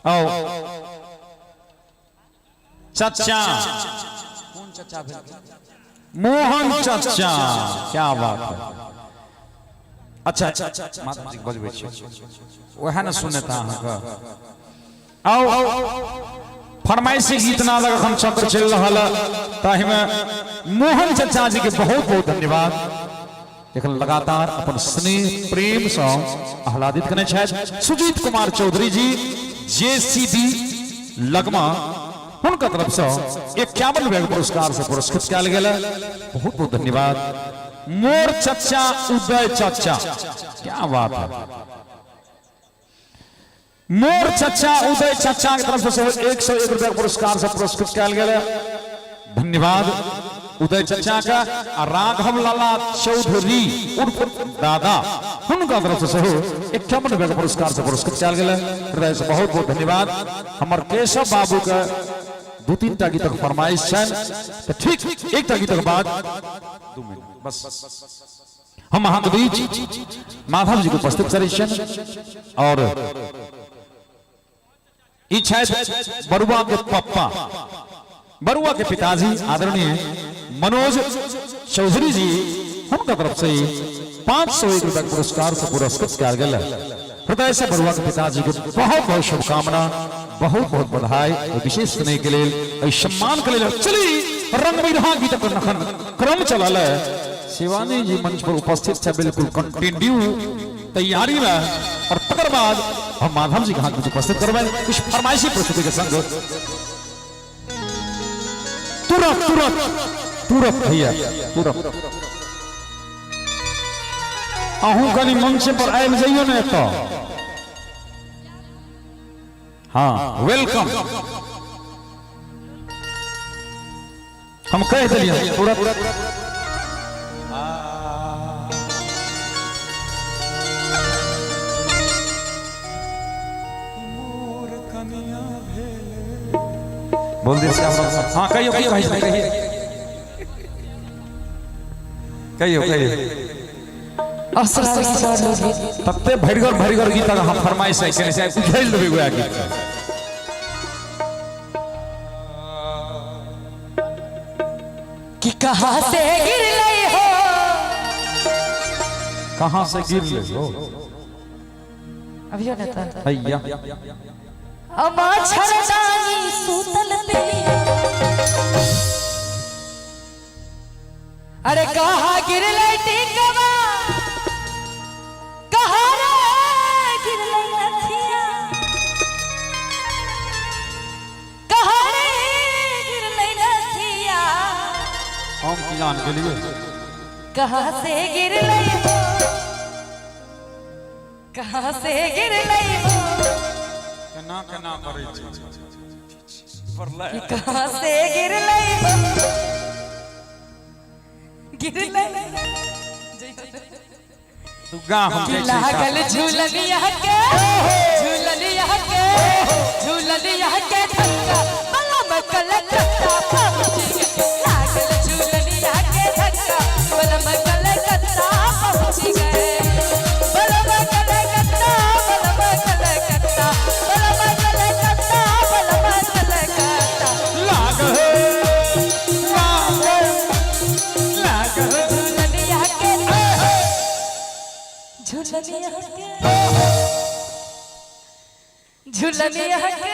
आओ चचा कौन चचा भेल मोहन चचा, क्या बात है। अच्छा माता जी बजबै छी वह न सुने था अहाँके। आओ फरमाइशी गीत नादक हम चक्र चल रहा ताहि में मोहन चचा जी के बहुत बहुत धन्यवाद। लेकिन लगातार अपन स्नेह प्रेम से आह्लादित करने छथि सुजीत कुमार चौधरी जी JCB लगमा, उनका तरफ से 51 पुरस्कार से पुरस्कृत किया गया। बहुत बहुत धन्यवाद। मोर चचा उदय चचा, क्या बात है। मोर चचा उदय चचा की तरफ से 101 रुपया पुरस्कार से पुरस्कृत किया गया। धन्यवाद उदय चचा का। राघव लाला चौधरी उर्फ दादा, उनका तरफ से 51 रुपया पुरस्कार से पुरस्कृत किया गया। हृदय से बहुत बहुत धन्यवाद। हमारे केशव बाबू का 2-3 गीतक फरमाइश है, तो ठीक 1 गीतक बाद 2 मिनट बस हम अहाँ के बीच माधव जी को उपस्थित करै छन। और ई छथि बरुआ के पप्पा, बरुआ के पिताजी आदरणीय मनोज चौधरी जी, उनका तरफ से 501 रुपया पुरस्कार से पुरस्कृत किया गया। हृदय से बरुआ के पिताजी को बहुत बहुत शुभकामना, बहुत बहुत बधाई। विशेष स्नेह के लिए सम्मान के लिए चली रंग विधा गीत क्रम चला है। शिवानी जी मंच पर उपस्थित है, बिल्कुल कंटिन्यू तैयारी में। और तकर बाद हम माधव जी कहा कुछ उपस्थित करवाए कुछ फरमाइशी प्रस्तुति के संग। तुरंत तुरंत तुरंत भैया तुरंत अहूँ कनी मंच पर आबि जाइयो ने तो। हाँ वेलकम हम कह दिलिए तुरंत। बोल दे हाँ कहियो कहियो भाई कहिए कहियो कहियो असरारी किशोर लोकगीत तत्ते भरिगर गीत हम फरमाइश है से उछल देबे गोया गीत। कि कहां से गिर लई हो, कहां से गिर ले हो अभियो नेता भैया। अमा छरदानी सूतल पे, अरे कहां गिर लई टिकवा, कहां रे गिर लई नथिया, कहां रे गिर लई नथिया, हम की जान के लिए कहां से गिर लई हो, कहां से गिर लई हो, केना करै छी कि कहां से गिर लई हो, गिर लई तू गा हम कि लागल झूलनिया के, झूलनिया के, झूलनिया के धक्का बलम कलकत्ता पहुंच गए। लागल झूलनिया के धक्का बलम कलकत्ता पहुंच गए। बलम कलकत्ता, बलम कलकत्ता, बलम कलकत्ता, बलम कलकत्ता। लागल झूलनिया के, झूलनिया के, झूलनिया के।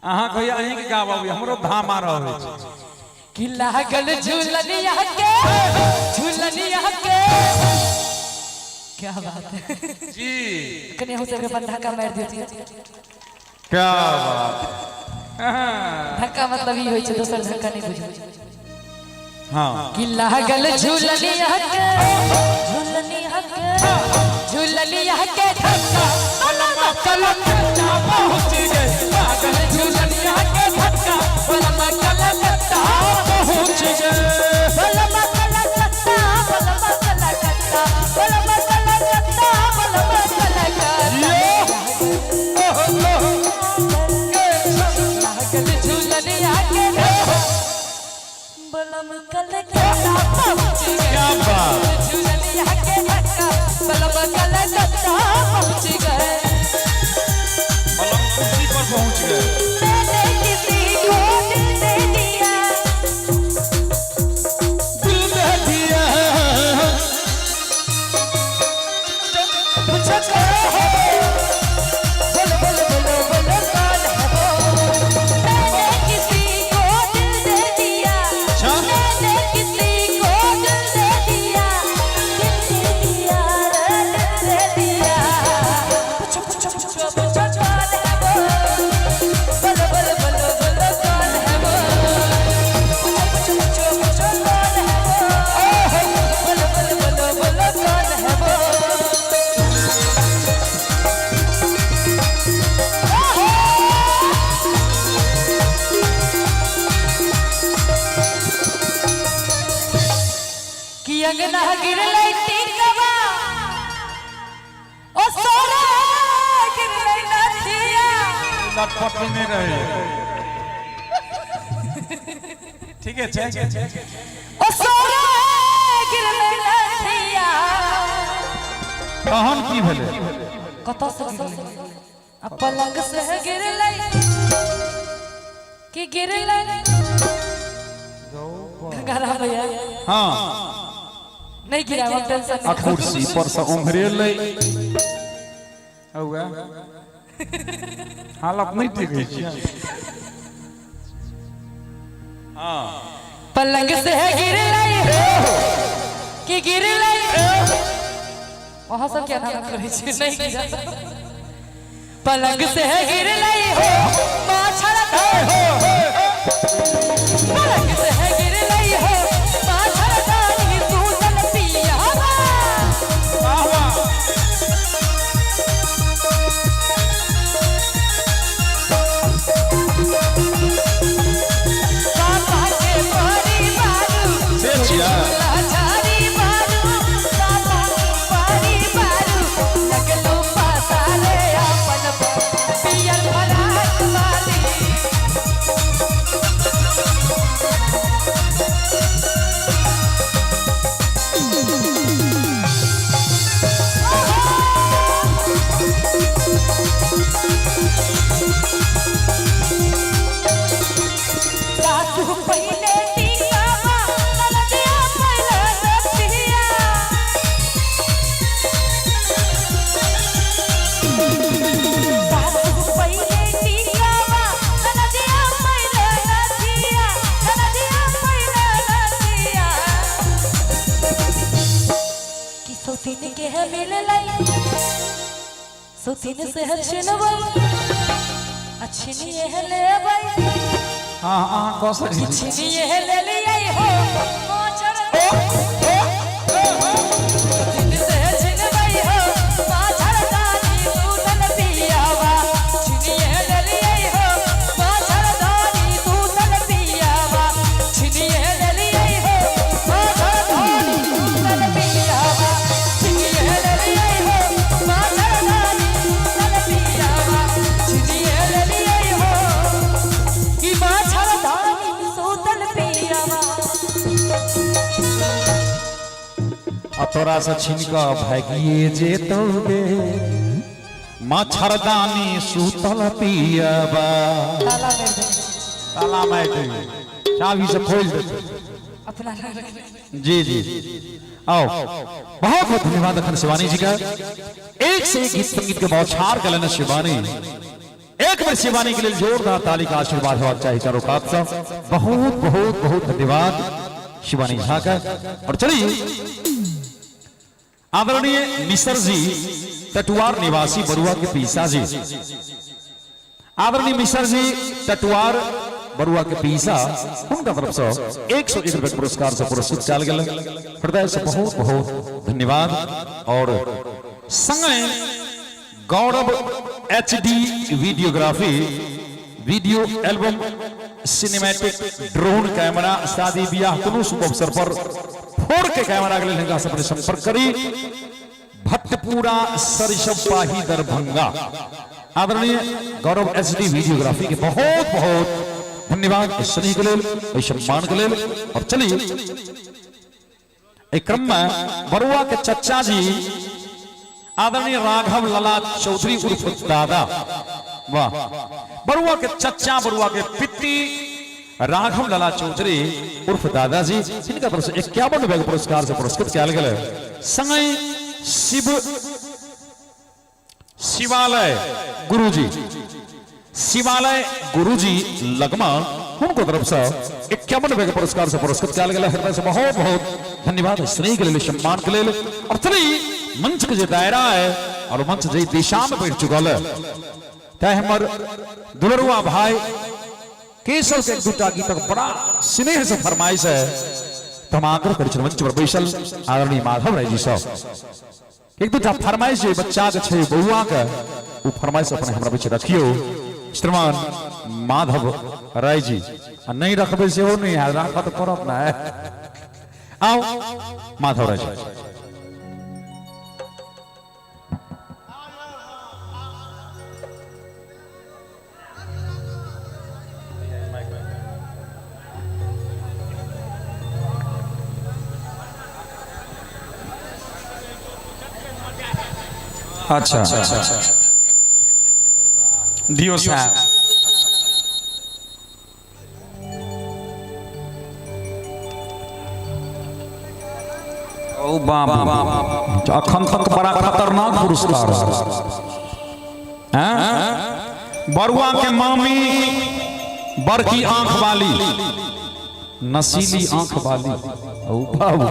अहाँ कहिया अहीं के गाबी हमरो धाम आ रहल छै कि लागल झूलनिया के, झूलनिया के। क्या बात है जी, कने हो सबके पर धक्का मार देती। क्या बात। धक्का मतलब ई होय छै, दोसर धक्का नहीं बुझै। हाँ कि लागल झूलनिया के, झूलनिया के, झूलनिया के धक्का बलम कलकत्ता पहुंच गए। लागल झूलनिया के धक्का बलम कलकत्ता पहुंच गए। बलम कलकत्ता, बलम कलकत्ता, बलम कलकत्ता, बलम कलकत्ता। लागल झूलनिया के धक्का बलम कलकत्ता पहुंच गए। क्या बात। झूलनिया के धक्का बलम कलकत्ता पहुंच अंगना गिरलै टिकवा ओ सोना गिरलै नथिया लटपट में नहीं रहे। ठीक है ओ सोना गिरलै नथिया तहन की भेलै कत से गिरलै आ पलंग से गिरलै कि गिरलै गंगाराम भैया हाँ नहीं गिरा हम टेंशन आ कुर्सी पर से उंघरेलै हुआ हालत नहीं ठीक है। पलंग से गिरलै कि गिरलै वहां सब क्या नाम करे छी नहीं गिरा पलंग से गिरलै हो माछड़ पलंग से गिरलै हो माछड़ दानी सूतल पिया पापा के परी बारू से छिया लाचारी बारू पापा परी बारू लगलो पासाले अपन पियर भरात वाली सासु पहिले टीकावा ननदिया पहिले नथिया सासु पहिले टीकावा ननदिया पहिले नथिया ननदिया पहिले नथिया कि सोतिन के है मिललै सोतिन से है छिनबै अच्छी है लेबै हाँ हाँ कौशल छिनिए ले लियै हो मोचर दिन से छिनबै हो माछड़ दानी सूतल पियावा छिनिए ले लियै हो माछड़ दानी सूतल पियावा छिनिए ले लियै हो माछड़ दानी सूतल पियावा छिनिए ले लियै हो माछड़ दानी सूतल पियावा छिनिए ले लियै हो कि माछड़ दानी सूतल पियावा आ तोरा से छीन क भागिए जेतोगे मच्छरदानी सूतल पियबा ताला मेर दे ताला मार दे चाबी से खोल दे अपना जी जी आओ बहुत बहुत धन्यवाद अखन शिवानी जी का एक से एक गीत संगीत के बौछार कलन शिवानी एक बार शिवानी के लिए जोरदार ताली का आशीर्वाद होना चाहिए चारों कात से बहुत बहुत बहुत धन्यवाद शिवानी झा का और चलिए आदरणीय मिसर जी टटुआर निवासी बरुआ के पीसा जी आदरणीय मिसर जी टटुआर बरुआ के पीसा उनका तरफ से 101 रुपए पुरस्कार से पुरस्कृत किया गया हृदय से बहुत बहुत धन्यवाद और संगे Gaurav HD videography video album cinematic drone camera शादी ब्याह दोनों शुभ अवसर पर 4K कैमरा के लिए से संपर्क करी भट्टपुरा सरिसब पाही दरभंगा आदरणीय गौरव एचडी वीडियोग्राफी के बहुत बहुत धन्यवाद इस स्नेह के लिए इस सम्मान के लिए और चलिए एक क्रम में बरुआ के चचा जी आदरणीय राघव लला चौधरी उर्फ दादा वाह बरुआ के चचा बरुआ के पित्ती राघव लला चौधरी उर्फ दादाजी इनका तरफ से 51 रुपए पुरस्कार से पुरस्कृत किया गया संगई शिव शिवालय गुरुजी लगमा उनको तरफ से 51 रुपए के पुरस्कार से पुरस्कृत किया गया हृदय से बहुत बहुत धन्यवाद स्नेह के लिए सम्मान के लिए और चलिए मंच के जो दायरा है और मंच जो दिशा में बैठ चुका है तय हमर दुलरुआ भाई केशव के एक दूटा गीतक बड़ा स्नेह से फरमाइश है तो हम आग्रह कर मंच पर बैसल आदरणीय माधव राय जी सब एक दूटा फरमाइश जो बच्चा के छै बउआ के वो फरमाइश अपने हमरा पीछे रखियो श्रीमान माधव राय जी नहीं रखबे से हो नहीं है राखा तो करब ना है आओ माधवराज अच्छा दियो साहब ओ बाबा अखन तक बड़ा खतरनाक पुरस्कार हैं। बरुआ के मामी बड़की आंख वाली नसीली आंख वाली ओ बाबू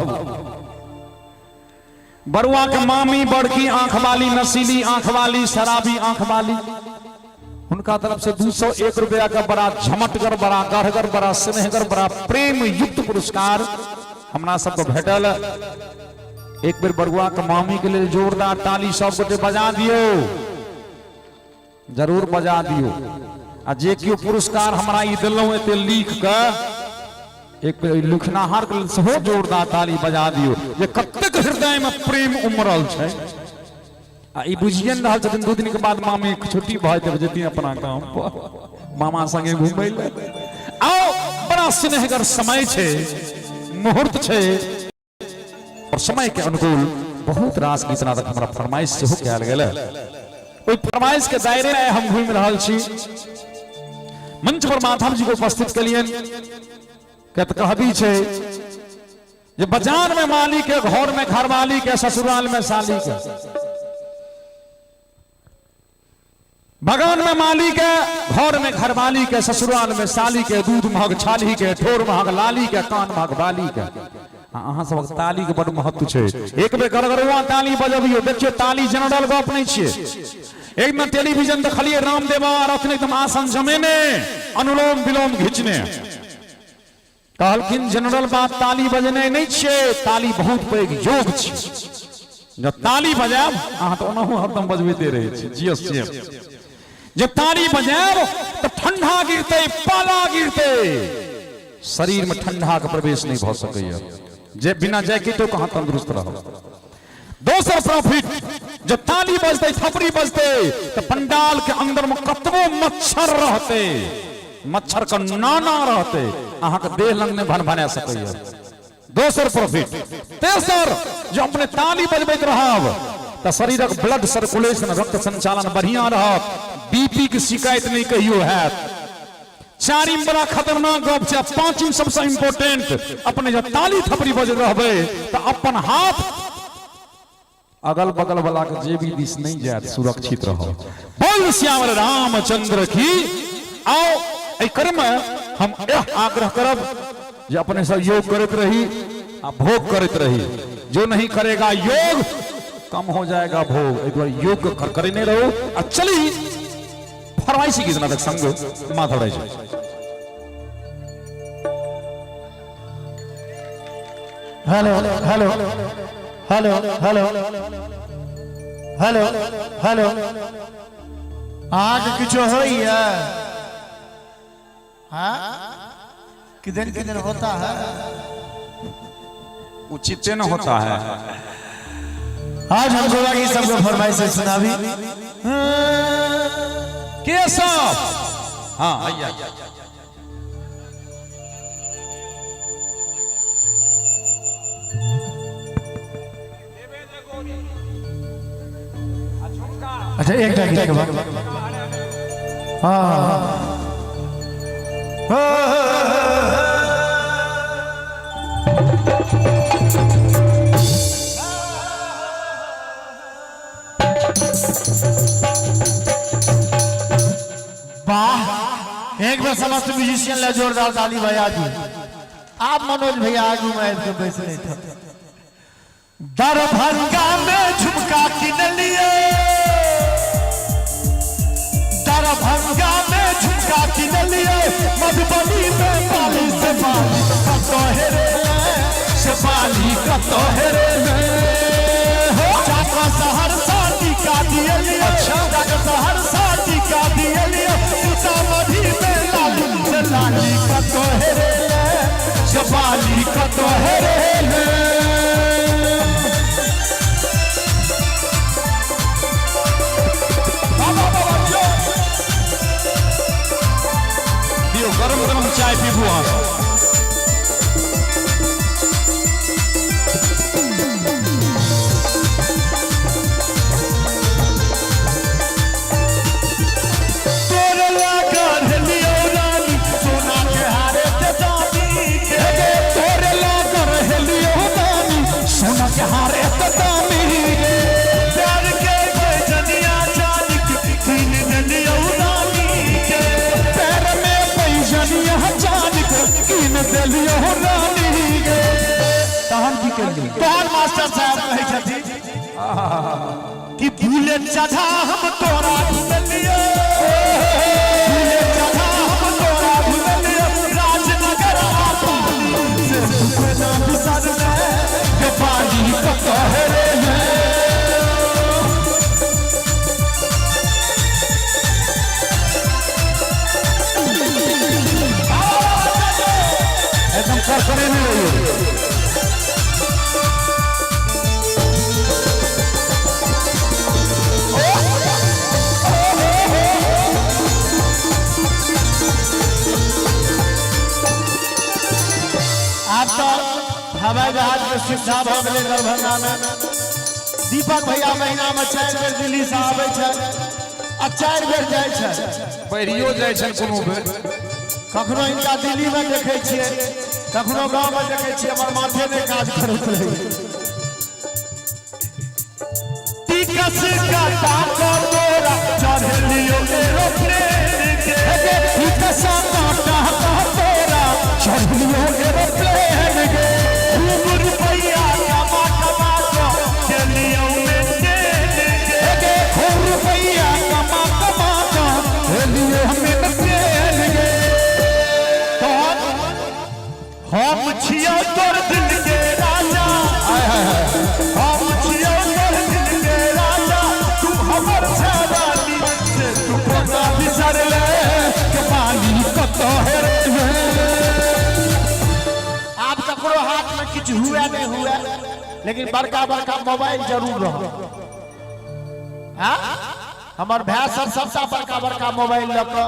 बरुआ के मामी बड़की आंख वाली नसीली आंख वाली शराबी आंख वाली उनका तरफ से 201 रुपया का बड़ा झमटगर बड़ा गढ़गर बड़ा स्नेहगर बड़ा प्रेम युक्त पुरस्कार हमरा सबको भेटल। एक बेर बरुआ के मामी के लिए जोरदार ताली सब गोटे बजा दियो, जरूर बजा दियो। आ जे कियो पुरस्कार हमरा ई दिलौ एते लिख के एक बेर लिखनाहार के सेहो जोरदार ताली बजा दियो जे कतेक हृदय में प्रेम उमरल छै। आ ई बुझिए न रहल छथिन 2 दिन के बाद मामी छुट्टी भ जेतै जेतिन अपना गांव पर मामा संगे घुमै ले। आओ बड़ा स्नेहगर समय छै, मुहूर्त छै और समय के अनुकूल बहुत रास गीत नाटक हमरा फरमाइश सेहो कयल गेल। ओई फरमाइश के दायरे में हम घुमि रहल छी। मंच पर माधव जी को उपस्थित कलियन के कहबी छै जे बाजार में माली के, घर में घरवाली के, ससुराल में साली के। बगान में माली के, घर में घरवाली के, ससुराल में साली के, दूध महग छाली के, ठोर महग लाली के, कान महग बाली के। अहाँ सब ताली के बड़ महत्व छै। एक बेर गरगरुआ ताली बजबियो, देखियो ताली जनरल गप नहीं छियै। एक में टेलीविजन देखलिए रामदेव और अपने एकदम आसन जमेने अनुलोम विलोम घिचने कहलखिन जनरल बात ताली बजने नहीं छियै, ताली बहुत पैघ योग छै। जब ताली बजाब अहाँ तो ओनाहु हरदम बजबैते रहै छी जीएस जब ताली बजाब तो ठंडा गिरते, पाला गिरते, शरीर में ठंडा का प्रवेश नहीं भ सकैया। जे बिना जैकेटो कहां तंदुरुस्त रहो। दोसर प्रॉफिट जब ताली बजते, थपड़ी बजते तो पंडाल के अंदर में कतबो मच्छर रहते, मच्छर का नाना रहते, अहाँ के देह लंग में भनभना सकैया। दोसर प्रॉफिट। तेसर जो अपने ताली बजबैत रहब तो शरीरक ब्लड सर्कुलेशन, रक्त संचालन बढ़िया रहत, बीपी की शिकायत नहीं कहियो हैत। चारिम बड़ा खतरनाक गप छै। पांचम सबसे इंपोर्टेंट, अपने जब ताली थपड़ी बजैत रहबै तो अपन हाथ अगल बगल वाला के जेबी दिस नहीं जायत, सुरक्षित रहो। बोल श्यामल रामचंद्र की। आओ ए क्रम हम यह आग्रह करब जे अपने सब योग करते रही आ भोग करते रही। जो नहीं करेगा योग कम हो जाएगा भोग, एक बार योग करे नहीं रहो। और चली फरमाइशी गीत नाटक संग Madhavrai ji. Hello hello hello hello hello hello आगे किछो होइया? हाँ किधर होता है? उचित न होता है। आज हम गोवा की सबको फरमाइश से सुनाबी। केशव हाँ आइया अच्छा एक गीत के बाद हाँ एक बार समस्त म्यूजिशियन ले जोरदार ताली भैया जी। आप मनोज भैया आगू में बैठ रहे थे। दरभंगा में झुमका किन लिए, दरभंगा में झुमका किन लिए, मधुबनी में बाली से बाली कतोहरे से बाली कतोहरे जाकर शहर शादी का दिए लिए, जाकर शहर शादी का दिए लिए, सीतामढ़ी में लाली से लाली कतोहरे से बाली कतहरे दियो गरम गरम चाय पीबू अहाँ तोहर मास्टर साहब कहे छथिन कि भूले चढ़ा हम तोरा भूलियो भूले चढ़ा हम तोरा भूलियो राजनगर आपाली से सुखना बिसर के पानी कतहरे एकदम करकरे में रहिए हवाई जहाज के सुविधा भ गेलै दरभंगा में। दीपक भैया महीना में 4 बेर दिल्ली से आबै छै आ 4 बेर जाइ छै, बैरियो जाइ छै कोनो बेर। कखनो इनका दिल्ली में देखे छियै, कखनो गांव में देखे छियै, हमर माथे में काज करैत रहे। टिकस का टाका तोरा चढ़लियो एरोप्लेन के, टिकस का टाका तोरा चढ़लियो एरोप्लेन के, खूब रुपया कमा कमा के चलियो मेंटेन के, खूब रुपया कमा कमा के चलियो मेंटेन के। हम छियो तोर दिल के राजा, हम छियो तोर दिल के राजा, तू हमर छावाली से तू पता बिसर ले के पानी कतहरे आप ककरो हाथ में कुछ हुआ नहीं हुआ, लेकिन बड़का बड़का मोबाइल जरूर रहो। हाँ हमार भाई सब सबसे बड़का बड़का मोबाइल लऽ कऽ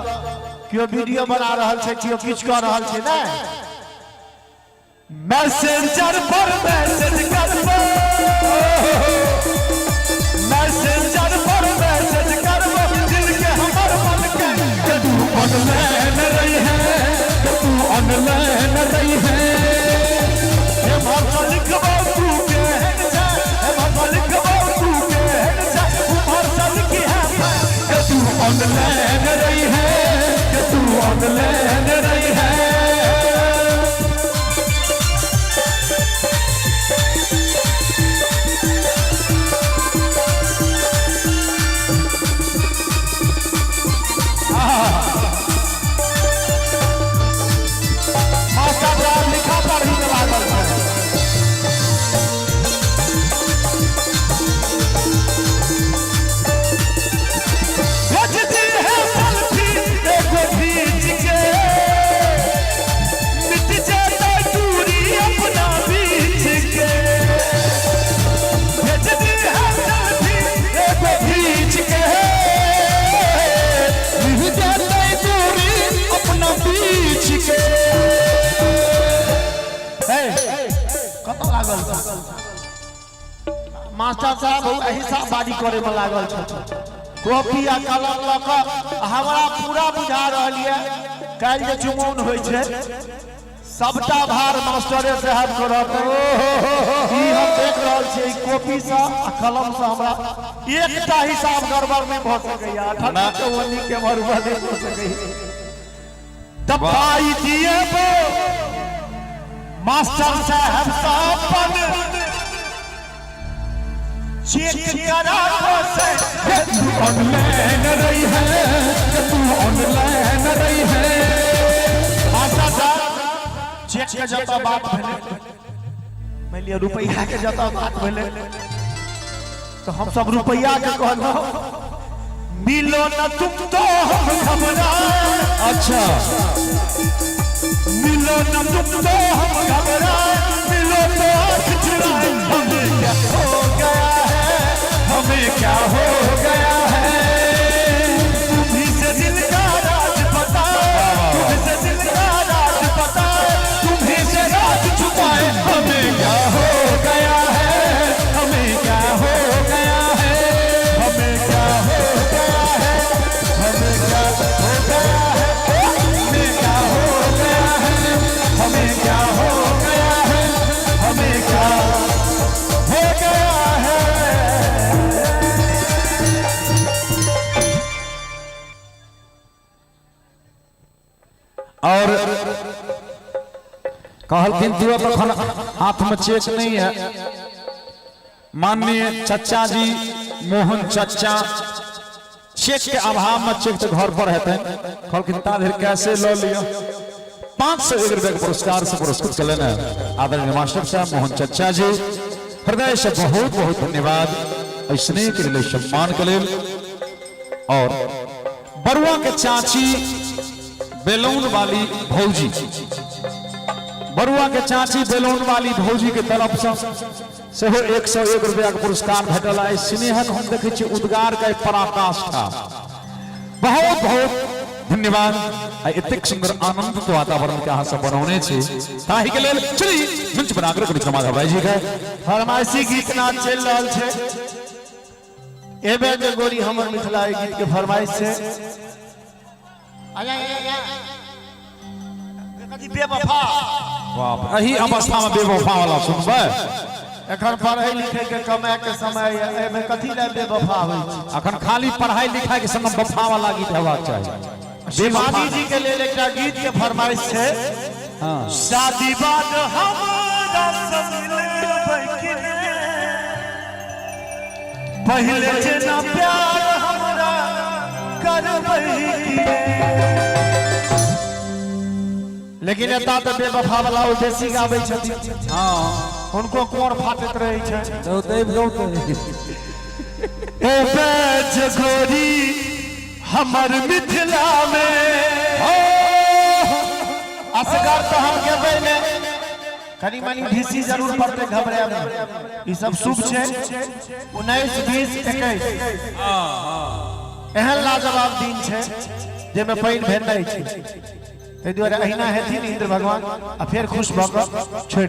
कियो वीडियो बना रहल छै, कियो किछ कऽ रहल छै ने, मैसेंजर पर मैसेज करबो, मैसेंजर पर मैसेज करबो, दिल के हमर मन के तू ऑनलाइन रही है, तू ऑनलाइन रही है, हे भगवान लिखबो तू के हेन छै, हे भगवान लिखबो तू के हेन छै, उमर सन की है तू ऑनलाइन रही है, तू ऑनलाइन रही है। लिखा पढ़ी के लागल है। भेजती है सेल्फी देखो खींच के, मिट जाता दूरी अपना बीच के, भेजती है सेल्फी देखो खींच के, मिट जाता दूरी अपना बीच के। कतऽ लागल छै मास्टर साहब, हिसाब बारी करे में लागल छै, कॉपी आ कलम लऽ कऽ हमरा पूरा बुझा रहल ये काल्हि जे चुमाओन होइ छै सबटा भार मास्टरे साहब के रहतै। ई हम देख रहल छियै, कॉपी से आ कलम से हमरा एकटा हिसाब गड़बड़ नहीं भऽ सकैया, 58 के मरुआ नहीं भऽ सकैया। दबाई दिए वो मास्टर साहब सापन चेक करा से तू ऑनलाइन रही है, तू ऑनलाइन रही है। मास्टर साहब चेक के जता बात भेले, मान लिया रुपया के जता बात भेले, तो हम सब रुपया के कहलो मिलो न तुम तो हम घबरा, अच्छा मिलो मिलो न तुम तो हम घबराए, मिलो तो आँख चुराए, हमें क्या हो गया है, हमें क्या हो गया है। तुम्ही से दिल का राज बताए, तुम्ही से दिल का राज बताए, तुम्ही से राज छुपाए, हमें क्या हो गया है, हमें क्या हो गया है, हमें क्या हो गया है, हमें क्या हो गया है, हमें क्या हो गया है, हमें क्या हो गया है, हमें क्या हो गया है। और कहलखिन दिया तो हाथ में चेक नहीं है। माननीय चचा जी मोहन चचा चेक के अभाव में चेक तो घर पर रहते हैं। कहलखिन ताधर कैसे लो लिया 501 रुपए के पुरस्कार से पुरस्कृत कर लेना। आदरणीय मास्टर साहब मोहन चचा जी हृदय से बहुत बहुत धन्यवाद स्नेह के लिए सम्मान के लिए। और बरुआ के चाची बेलून वाली भौजी, बरुआ के चाची बेलून वाली भौजी के तरफ से 101 रुपया के पुरस्कार भेटल है। स्नेहक हम देखे छी उद्गार का पराकाष्ठा। बहुत बहुत धन्यवाद। एतेक सुंदर आनंद तो वातावरण के अहाँ सब बनौने छी ताहि के लेल चली मंच पर आग्रह करी समाज भाई जी के फरमाइशी गीत नाच चल रहल छै। एबे जे गोरी हमर मिथिला गीत के फरमाइश से कथी बेवफा बाप एही अवस्था में बेवफा वाला सुनबे। एखन पढ़ै लिखै के कमाए के समय है, एमे कथी ले बेवफा होई छै। अखन खाली पढ़ाई लिखाई के समय वफा वाला गीत हेबाक चाहिए। शिवाजी जी के लेल एकटा गीत के फरमाइश छै। शादी बाद हमारा सब मिलबै कि ने, पहले जेना प्यार हमरा करबै कि ने। लेकिन एता तो बेवफा वाला उदेशी गाबै छथिन। हाँ उनको कोर फाटत रहे छै। तो देव गौते ए बेज गोरी हमर मिथिला में असगर तो हम गेबै ने, कनी मनी ढीसी जरूर पड़ते घबराए में। ई सब शुभ छै। 19 20 21 एहन लाजवाब दिन छै जेमे पानि भेल नहि छै। ताहि दुआरे अहिना हेथिन इंद्र भगवान आ फेर खुश भऽ कऽ छोड़ि